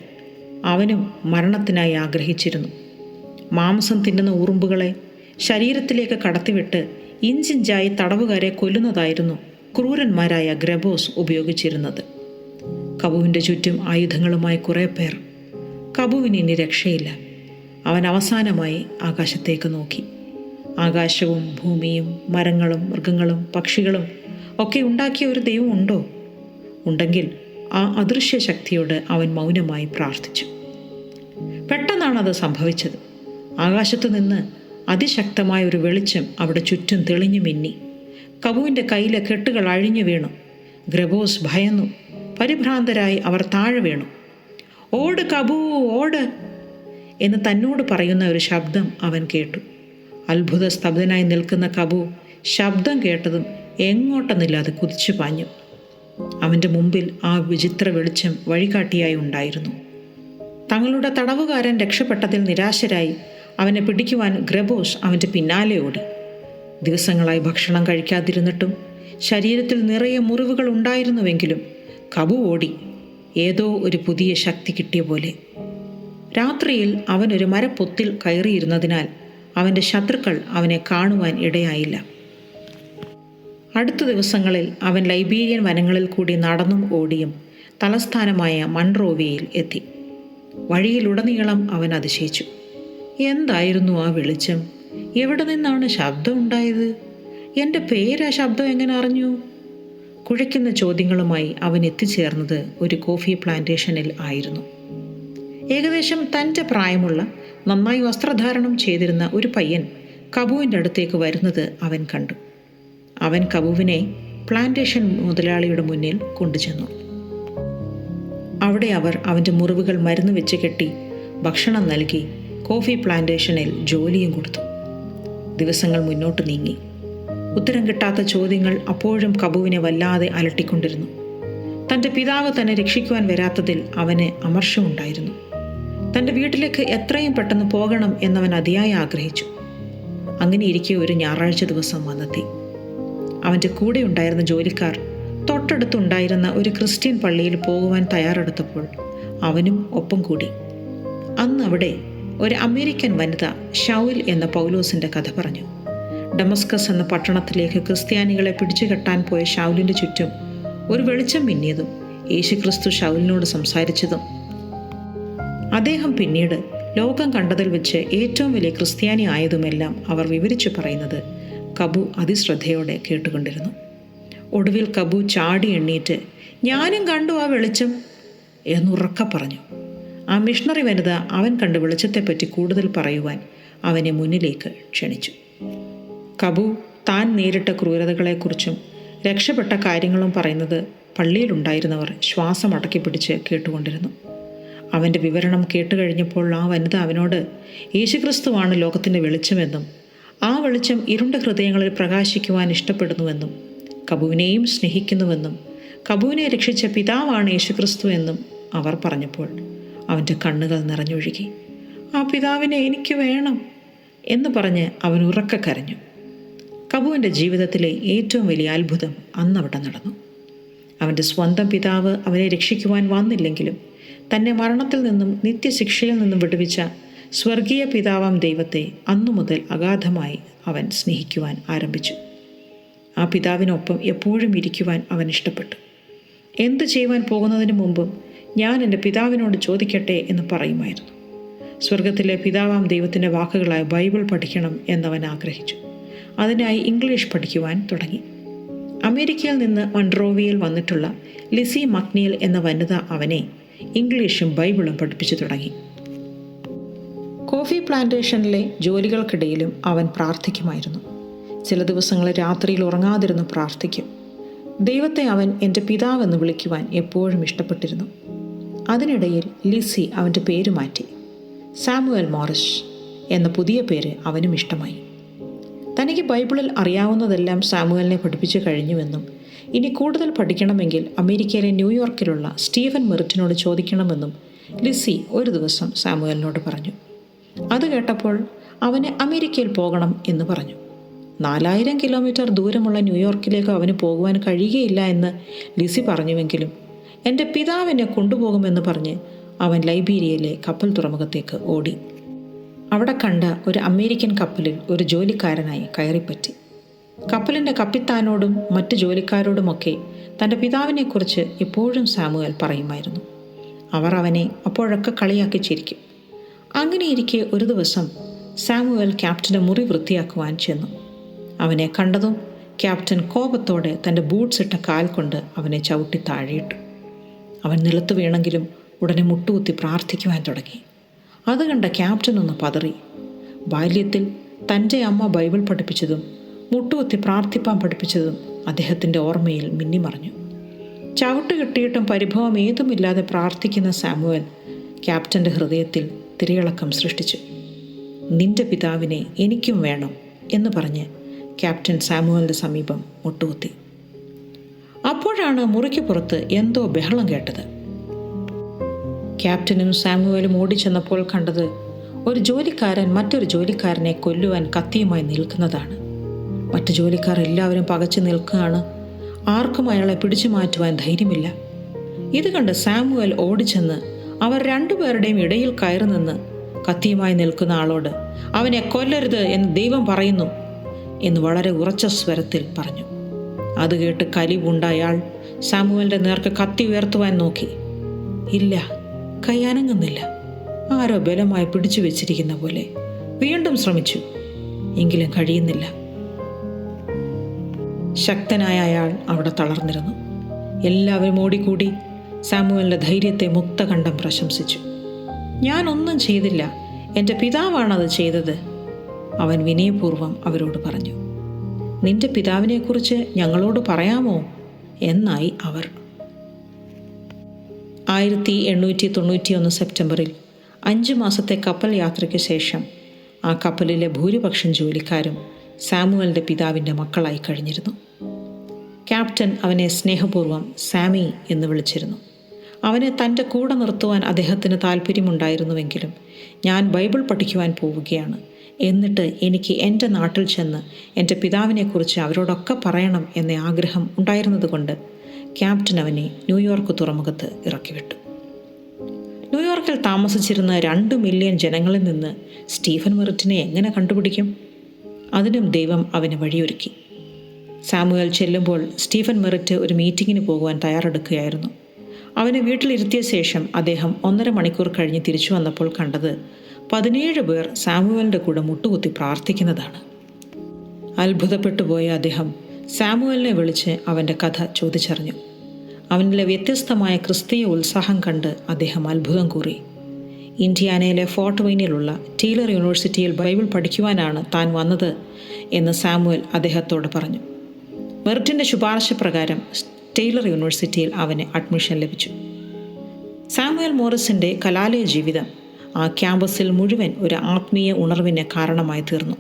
അവനും മരണത്തിനായി ആഗ്രഹിച്ചിരുന്നു. മാംസം തിന്നുന്ന ഉറുമ്പുകളെ ശരീരത്തിലേക്ക് കടത്തിവിട്ട് ഇഞ്ചിഞ്ചായി തടവുകാരെ കൊല്ലുന്നതായിരുന്നു ക്രൂരന്മാരായ ഗ്രബോസ് ഉപയോഗിച്ചിരുന്നത്. കബുവിൻ്റെ ചുറ്റും ആയുധങ്ങളുമായി കുറേ പേർ. കബുവിന് ഇനി രക്ഷയില്ല. അവൻ അവസാനമായി ആകാശത്തേക്ക് നോക്കി. ആകാശവും ഭൂമിയും മരങ്ങളും മൃഗങ്ങളും പക്ഷികളും ഒക്കെ ഉണ്ടാക്കിയ ഒരു ദൈവം ഉണ്ടോ? ഉണ്ടെങ്കിൽ ആ അദൃശ്യ ശക്തിയോട് അവൻ മൗനമായി പ്രാർത്ഥിച്ചു. പെട്ടെന്നാണത് സംഭവിച്ചത്. ആകാശത്തു നിന്ന് അതിശക്തമായ ഒരു വെളിച്ചം അവിടെ ചുറ്റും തെളിഞ്ഞു മിന്നി. കബുവിൻ്റെ കയ്യിലെ കെട്ടുകൾ അഴിഞ്ഞു വീണു. ഗ്രബോസ് ഭയന്നു. പരിഭ്രാന്തരായി അവർ താഴെ വീണു. ഓട് കബു, ഓട് എന്ന് തന്നോട് പറയുന്ന ഒരു ശബ്ദം അവൻ കേട്ടു. അത്ഭുത സ്തബ്ധനായി നിൽക്കുന്ന കബു ശബ്ദം കേട്ടതും എങ്ങോട്ടെന്നില്ലാതെ കുതിച്ചു പാഞ്ഞു. അവൻ്റെ മുമ്പിൽ ആ വിചിത്ര വെളിച്ചം വഴികാട്ടിയായി ഉണ്ടായിരുന്നു. തങ്ങളുടെ തടവുകാരൻ രക്ഷപ്പെട്ടതിൽ നിരാശരായി അവനെ പിടിക്കുവാൻ ഗ്രബോസ് അവൻ്റെ പിന്നാലെ ഓടി. ദിവസങ്ങളായി ഭക്ഷണം കഴിക്കാതിരുന്നിട്ടും ശരീരത്തിൽ നിറയെ മുറിവുകൾ ഉണ്ടായിരുന്നുവെങ്കിലും കബു ഓടി, ഏതോ ഒരു പുതിയ ശക്തി കിട്ടിയ പോലെ. രാത്രിയിൽ അവൻ ഒരു മരപ്പൊത്തിൽ കയറിയിരുന്നതിനാൽ അവൻ്റെ ശത്രുക്കൾ അവനെ കാണുവാൻ ഇടയായില്ല. അടുത്ത ദിവസങ്ങളിൽ അവൻ ലൈബീരിയൻ വനങ്ങളിൽ കൂടി നടന്നും ഓടിയും തലസ്ഥാനമായ മൺറോവിയയിൽ എത്തി. വഴിയിലുടനീളം അവൻ അതിശയിച്ചു. എന്തായിരുന്നു ആ വെളിച്ചം? എവിടെ നിന്നാണ് ശബ്ദം ഉണ്ടായത്? എൻ്റെ പേര് ആ ശബ്ദം എങ്ങനെ അറിഞ്ഞു? കുഴയ്ക്കുന്ന ചോദ്യങ്ങളുമായി അവൻ എത്തിച്ചേർന്നത് ഒരു കോഫി പ്ലാന്റേഷനിൽ ആയിരുന്നു. ഏകദേശം തൻ്റെ പ്രായമുള്ള നന്നായി വസ്ത്രധാരണം ചെയ്തിരുന്ന ഒരു പയ്യൻ കബുവിൻ്റെ അടുത്തേക്ക് വരുന്നത് അവൻ കണ്ടു. അവൻ കബുവിനെ പ്ലാന്റേഷൻ മുതലാളിയുടെ മുന്നിൽ കൊണ്ടുചെന്നു. അവിടെ അവർ അവൻ്റെ മുറിവുകൾ മരുന്ന് വെച്ച് കെട്ടി ഭക്ഷണം നൽകി കോഫി പ്ലാന്റേഷനിൽ ജോലിയും കൊടുത്തു. ദിവസങ്ങൾ മുന്നോട്ട് നീങ്ങി. ഉത്തരം കിട്ടാത്ത ചോദ്യങ്ങൾ അപ്പോഴും കബുവിനെ വല്ലാതെ അലട്ടിക്കൊണ്ടിരുന്നു. തൻ്റെ പിതാവ് തന്നെ രക്ഷിക്കുവാൻ വരാത്തതിൽ അവന് അമർഷമുണ്ടായിരുന്നു. തൻ്റെ വീട്ടിലേക്ക് എത്രയും പെട്ടെന്ന് പോകണം എന്നവൻ അതിയായി ആഗ്രഹിച്ചു. അങ്ങനെയിരിക്കെ ഒരു ഞായറാഴ്ച ദിവസം വന്നെത്തി. അവൻ്റെ കൂടെ ഉണ്ടായിരുന്ന ജോലിക്കാർ തൊട്ടടുത്തുണ്ടായിരുന്ന ഒരു ക്രിസ്ത്യൻ പള്ളിയിൽ പോകുവാൻ തയ്യാറെടുത്തപ്പോൾ അവനും ഒപ്പം കൂടി. അന്ന് അവിടെ ഒരു അമേരിക്കൻ വനിത ഷൗൽ എന്ന പൗലോസിൻ്റെ കഥ പറഞ്ഞു. ഡമസ്കസ് എന്ന പട്ടണത്തിലേക്ക് ക്രിസ്ത്യാനികളെ പിടിച്ചുകെട്ടാൻ പോയ ഷൗലിൻ്റെ ചുറ്റും ഒരു വെളിച്ചം മിന്നിയതും യേശുക്രിസ്തു ഷൗലിനോട് സംസാരിച്ചതും അദ്ദേഹം പിന്നീട് ലോകം കണ്ടതിൽ വെച്ച് ഏറ്റവും വലിയ ക്രിസ്ത്യാനി ആയതുമെല്ലാം അവർ വിവരിച്ചു പറയുന്നത് കബു അതിശ്രദ്ധയോടെ കേട്ടുകൊണ്ടിരുന്നു. ഒടുവിൽ കബു ചാടി എണ്ണീറ്റ് ഞാനും കണ്ടു ആ വെളിച്ചം എന്നുറക്കെ പറഞ്ഞു. ആ മിഷണറി വനിത അവൻ കണ്ട വെളിച്ചത്തെപ്പറ്റി കൂടുതൽ പറയുവാൻ അവനെ മുന്നിലേക്ക് ക്ഷണിച്ചു. കബു താൻ നേരിട്ട ക്രൂരതകളെക്കുറിച്ചും രക്ഷപ്പെട്ട കാര്യങ്ങളും പറയുന്നത് പള്ളിയിലുണ്ടായിരുന്നവർ ശ്വാസം അടക്കി പിടിച്ച് കേട്ടുകൊണ്ടിരുന്നു. അവൻ്റെ വിവരണം കേട്ടുകഴിഞ്ഞപ്പോൾ ആ വനിത അവനോട് യേശുക്രിസ്തുവാണ് ലോകത്തിൻ്റെ വെളിച്ചമെന്നും ആ വെളിച്ചം ഇരുണ്ട ഹൃദയങ്ങളിൽ പ്രകാശിക്കുവാൻ ഇഷ്ടപ്പെടുന്നുവെന്നും കബുവിനെയും സ്നേഹിക്കുന്നുവെന്നും കബുവിനെ രക്ഷിച്ച പിതാവാണ് യേശുക്രിസ്തു എന്നും അവർ പറഞ്ഞപ്പോൾ അവൻ്റെ കണ്ണുകൾ നിറഞ്ഞൊഴുകി. ആ പിതാവിനെ എനിക്ക് വേണം എന്ന് പറഞ്ഞ് അവൻ ഉറക്കെ കരഞ്ഞു. കബുവിൻ്റെ ജീവിതത്തിലെ ഏറ്റവും വലിയ അത്ഭുതം അന്നവിടെ നടന്നു. അവൻ്റെ സ്വന്തം പിതാവ് അവനെ രക്ഷിക്കുവാൻ വന്നില്ലെങ്കിലും തന്നെ മരണത്തിൽ നിന്നും നിത്യശിക്ഷയിൽ നിന്നും വിടുവിച്ച സ്വർഗീയ പിതാവാം ദൈവത്തെ അന്നു മുതൽ അഗാധമായി അവൻ സ്നേഹിക്കുവാൻ ആരംഭിച്ചു. ആ പിതാവിനൊപ്പം എപ്പോഴും ഇരിക്കുവാൻ അവൻ ഇഷ്ടപ്പെട്ടു. എന്തു ചെയ്യുവാൻ പോകുന്നതിന് മുമ്പും ഞാൻ എൻ്റെ പിതാവിനോട് ചോദിക്കട്ടെ എന്ന് പറയുമായിരുന്നു. സ്വർഗത്തിലെ പിതാവാം ദൈവത്തിൻ്റെ വാക്കുകളായ ബൈബിൾ പഠിക്കണം എന്നവൻ ആഗ്രഹിച്ചു. അതിനായി ഇംഗ്ലീഷ് പഠിക്കുവാൻ തുടങ്ങി. അമേരിക്കയിൽ നിന്ന് മൺട്രോവിയയിൽ വന്നിട്ടുള്ള ലിസി മക്നീൽ എന്ന വനിത അവനെ ഇംഗ്ലീഷും ബൈബിളും പഠിപ്പിച്ചു തുടങ്ങി. കോഫി പ്ലാന്റേഷനിലെ ജോലികൾക്കിടയിലും അവൻ പ്രാർത്ഥിക്കുമായിരുന്നു. ചില ദിവസങ്ങൾ രാത്രിയിൽ ഉറങ്ങാതിരുന്ന് പ്രാർത്ഥിക്കും. ദൈവത്തെ അവൻ എൻ്റെ പിതാവെന്ന് വിളിക്കുവാൻ എപ്പോഴും ഇഷ്ടപ്പെട്ടിരുന്നു. അതിനിടയിൽ ലിസി അവൻ്റെ പേര് മാറ്റി. സാമുവൽ മോറിസ് എന്ന പുതിയ പേര് അവനും ഇഷ്ടമായി. തനിക്ക് ബൈബിളിൽ അറിയാവുന്നതെല്ലാം സാമുവലിനെ പഠിപ്പിച്ചു കഴിഞ്ഞുവെന്നും ഇനി കൂടുതൽ പഠിക്കണമെങ്കിൽ അമേരിക്കയിലെ ന്യൂയോർക്കിലുള്ള സ്റ്റീഫൻ മെറിറ്റിനോട് ചോദിക്കണമെന്നും ലിസി ഒരു ദിവസം സാമുവലിനോട് പറഞ്ഞു. അത് കേട്ടപ്പോൾ അവന് അമേരിക്കയിൽ പോകണം എന്ന് പറഞ്ഞു. 4000 കിലോമീറ്റർ ദൂരമുള്ള ന്യൂയോർക്കിലേക്ക് അവന് പോകുവാൻ കഴിയുകയില്ല എന്ന് ലിസി പറഞ്ഞുവെങ്കിലും എൻ്റെ പിതാവിനെ കൊണ്ടുപോകുമെന്ന് പറഞ്ഞ് അവൻ ലൈബീരിയയിലെ കപ്പൽ തുറമുഖത്തേക്ക് ഓടി. അവിടെ കണ്ട ഒരു അമേരിക്കൻ കപ്പലിൽ ഒരു ജോലിക്കാരനായി കയറിപ്പറ്റി. കപ്പലിൻ്റെ കപ്പിത്താനോടും മറ്റ് ജോലിക്കാരോടുമൊക്കെ തൻ്റെ പിതാവിനെക്കുറിച്ച് എപ്പോഴും സാമുവൽ പറയുമായിരുന്നു. അവർ അവനെ അപ്പോഴൊക്കെ കളിയാക്കി ചിരിക്കും. അങ്ങനെയിരിക്കെ ഒരു ദിവസം സാമുവൽ ക്യാപ്റ്റൻ്റെ മുറി വൃത്തിയാക്കുവാൻ ചെന്നു. അവനെ കണ്ടതും ക്യാപ്റ്റൻ കോപത്തോടെ തൻ്റെ ബൂട്ട്സ് ഇട്ട കാൽ കൊണ്ട് അവനെ ചവിട്ടി താഴെയിട്ടു. അവൻ നിലത്ത് വീണെങ്കിലും ഉടനെ മുട്ടുകുത്തി പ്രാർത്ഥിക്കുവാൻ തുടങ്ങി. അത് കണ്ട ക്യാപ്റ്റൻ ഒന്ന് പതറി. ബാല്യത്തിൽ തൻ്റെ അമ്മ ബൈബിൾ പഠിപ്പിച്ചതും മുട്ടുകുത്തി പ്രാർത്ഥിപ്പാൻ പഠിപ്പിച്ചതും അദ്ദേഹത്തിൻ്റെ ഓർമ്മയിൽ മിന്നിമറഞ്ഞു. ചവിട്ട് കിട്ടിയിട്ടും പരിഭവം ഏതുമില്ലാതെ പ്രാർത്ഥിക്കുന്ന സാമുവൽ ക്യാപ്റ്റൻ്റെ ഹൃദയത്തിൽ തിരയിളക്കം സൃഷ്ടിച്ചു. നിന്റെ പിതാവിനെ എനിക്കും വേണം എന്ന് പറഞ്ഞ് ക്യാപ്റ്റൻ സാമുവലിൻ്റെ സമീപം മുട്ടുകുത്തി. അപ്പോഴാണ് മുറിക്ക് പുറത്ത് എന്തോ ബഹളം കേട്ടത്. ക്യാപ്റ്റനും സാമുവലും ഓടിച്ചെന്നപ്പോൾ കണ്ടത് ഒരു ജോലിക്കാരൻ മറ്റൊരു ജോലിക്കാരനെ കൊല്ലുവാൻ കത്തിയുമായി നിൽക്കുന്നതാണ്. മറ്റു ജോലിക്കാർ എല്ലാവരും പകച്ചു നിൽക്കുകയാണ്. ആർക്കും അയാളെ പിടിച്ചു മാറ്റുവാൻ ധൈര്യമില്ല. ഇത് കണ്ട് സാമുവൽ ഓടിച്ചെന്ന് അവർ രണ്ടുപേരുടെയും ഇടയിൽ കയറി നിന്ന് കത്തിയുമായി നിൽക്കുന്ന ആളോട് അവനെ കൊല്ലരുത് എന്ന് ദൈവം പറയുന്നു എന്ന് വളരെ ഉറച്ച സ്വരത്തിൽ പറഞ്ഞു. അത് കേട്ട് കലിവുണ്ട അയാൾ സാമുവലിൻ്റെ നേർക്ക് കത്തി ഉയർത്തുവാൻ നോക്കി. ഇല്ല, കൈ അനങ്ങുന്നില്ല. ആരോ ബലമായി പിടിച്ചു വെച്ചിരിക്കുന്ന പോലെ. വീണ്ടും ശ്രമിച്ചു, എങ്കിലും കഴിയുന്നില്ല. ശക്തനായ അയാൾ അവിടെ തളർന്നിരുന്നു. എല്ലാവരും ഓടിക്കൂടി സാമുവലിൻ്റെ ധൈര്യത്തെ മുക്തകണ്ഠം പ്രശംസിച്ചു. ഞാനൊന്നും ചെയ്തില്ല, എൻ്റെ പിതാവാണത് ചെയ്തത്, അവൻ വിനയപൂർവ്വം അവരോട് പറഞ്ഞു. നിന്റെ പിതാവിനെക്കുറിച്ച് ഞങ്ങളോട് പറയാമോ എന്നായി അവർ. 1891 സെപ്റ്റംബറിൽ 5 മാസത്തെ കപ്പൽ യാത്രയ്ക്ക് ശേഷം ആ കപ്പലിലെ ഭൂരിപക്ഷം ജോലിക്കാരും സാമുവലിൻ്റെ പിതാവിൻ്റെ മക്കളായി കഴിഞ്ഞിരുന്നു. ക്യാപ്റ്റൻ അവനെ സ്നേഹപൂർവ്വം സാമി എന്ന് വിളിച്ചിരുന്നു. അവനെ തൻ്റെ കൂടെ നിർത്തുവാൻ അദ്ദേഹത്തിന് താല്പര്യമുണ്ടായിരുന്നുവെങ്കിലും ഞാൻ ബൈബിൾ പഠിക്കുവാൻ പോവുകയാണ്, എന്നിട്ട് എനിക്ക് എൻ്റെ നാട്ടിൽ ചെന്ന് എൻ്റെ പിതാവിനെക്കുറിച്ച് അവരോടൊക്കെ പറയണം എന്ന ആഗ്രഹം ഉണ്ടായിരുന്നതുകൊണ്ട് ക്യാപ്റ്റൻ അവനെ ന്യൂയോർക്ക് തുറമുഖത്ത് ഇറക്കിവിട്ടു. ന്യൂയോർക്കിൽ താമസിച്ചിരുന്ന 2 മില്യൺ ജനങ്ങളിൽ നിന്ന് സ്റ്റീഫൻ മെറിറ്റിനെ എങ്ങനെ കണ്ടുപിടിക്കും? അതിനും ദൈവം അവന് വഴിയൊരുക്കി. സാമുവൽ ചെല്ലുമ്പോൾ സ്റ്റീഫൻ മെറിറ്റ് ഒരു മീറ്റിങ്ങിന് പോകുവാൻ തയ്യാറെടുക്കുകയായിരുന്നു. അവനെ വീട്ടിലിരുത്തിയ ശേഷം അദ്ദേഹം 1.5 മണിക്കൂർ കഴിഞ്ഞ് തിരിച്ചു വന്നപ്പോൾ കണ്ടത് 17 പേർ സാമുവലിൻ്റെ കൂടെ മുട്ടുകുത്തി പ്രാർത്ഥിക്കുന്നതാണ്. അത്ഭുതപ്പെട്ടു പോയ അദ്ദേഹം സാമുവലിനെ വിളിച്ച് അവൻ്റെ കഥ ചോദിച്ചറിഞ്ഞു. അവനിലെ വ്യത്യസ്തമായ ക്രിസ്തീയ ഉത്സാഹം കണ്ട് അദ്ദേഹം അത്ഭുതം കൂറി. ഇന്ത്യാനയിലെ ഫോർട്ട് വെയിനിലുള്ള ടീലർ യൂണിവേഴ്സിറ്റിയിൽ ബൈബിൾ പഠിക്കുവാനാണ് താൻ വന്നത് എന്ന് സാമുവൽ അദ്ദേഹത്തോട് പറഞ്ഞു. മെറിറ്റിൻ്റെ ശുപാർശ പ്രകാരം ടീലർ യൂണിവേഴ്സിറ്റിയിൽ അവന് അഡ്മിഷൻ ലഭിച്ചു. സാമുവൽ മോറിസിൻ്റെ കലാലയ ജീവിതം ആ ക്യാമ്പസിൽ മുഴുവൻ ഒരു ആത്മീയ ഉണർവിന് കാരണമായി തീർന്നു.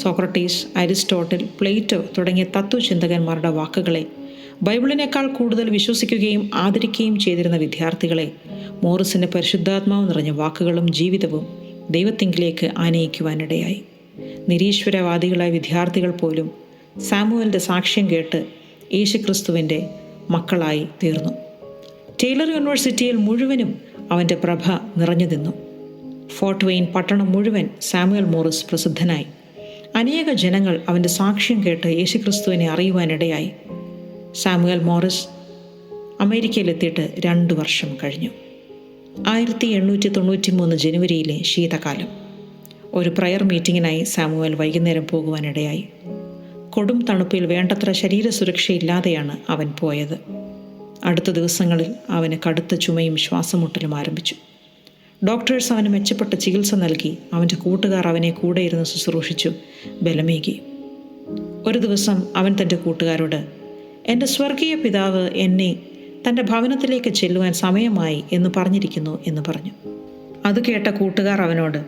സോക്രട്ടീസ്, അരിസ്റ്റോട്ടിൽ, പ്ലേറ്റോ തുടങ്ങിയ തത്വചിന്തകന്മാരുടെ വാക്കുകളെ ബൈബിളിനേക്കാൾ കൂടുതൽ വിശ്വസിക്കുകയും ആദരിക്കുകയും ചെയ്തിരുന്ന വിദ്യാർത്ഥികളെ മോറിസിൻ്റെ പരിശുദ്ധാത്മാവ് നിറഞ്ഞ വാക്കുകളും ജീവിതവും ദൈവത്തിങ്കിലേക്ക് ആനയിക്കുവാനിടയായി. നിരീശ്വരവാദികളായ വിദ്യാർത്ഥികൾ പോലും സാമുവലിൻ്റെ സാക്ഷ്യം കേട്ട് യേശുക്രിസ്തുവിൻ്റെ മക്കളായി തീർന്നു. ടീലർ യൂണിവേഴ്സിറ്റിയിൽ മുഴുവനും അവൻ്റെ പ്രഭ നിറഞ്ഞു നിന്നു. ഫോർട്ട് വെയിൻ പട്ടണം മുഴുവൻ സാമുവൽ മോറിസ് പ്രസിദ്ധനായി. അനേക ജനങ്ങൾ അവൻ്റെ സാക്ഷ്യം കേട്ട് യേശുക്രിസ്തുവിനെ അറിയുവാനിടയായി. സാമുവൽ മോറിസ് അമേരിക്കയിലെത്തിയിട്ട് 2 വർഷം കഴിഞ്ഞു. 1893 ജനുവരിയിലെ ശീതകാലം. ഒരു പ്രയർ മീറ്റിങ്ങിനായി സാമുവൽ വൈകുന്നേരം പോകുവാനിടയായി. കൊടും തണുപ്പിൽ വേണ്ടത്ര ശരീര സുരക്ഷയില്ലാതെയാണ് അവൻ പോയത്. അടുത്ത ദിവസങ്ങളിൽ അവന് കടുത്ത ചുമയും ശ്വാസമുട്ടലും ആരംഭിച്ചു. ഡോക്ടേഴ്സ് അവന് മെച്ചപ്പെട്ട ചികിത്സ നൽകി. അവൻ്റെ കൂട്ടുകാർ അവനെ കൂടെ ഇരുന്ന് ശുശ്രൂഷിച്ചു, ബലമേകി. ഒരു ദിവസം അവൻ തൻ്റെ കൂട്ടുകാരോട്, എൻ്റെ സ്വർഗീയ പിതാവ് എന്നെ തൻ്റെ ഭവനത്തിലേക്ക് ചെല്ലുവാൻ സമയമായി എന്ന് പറഞ്ഞിരിക്കുന്നു എന്ന് പറഞ്ഞു. അത് കേട്ട കൂട്ടുകാർ അവനോട്,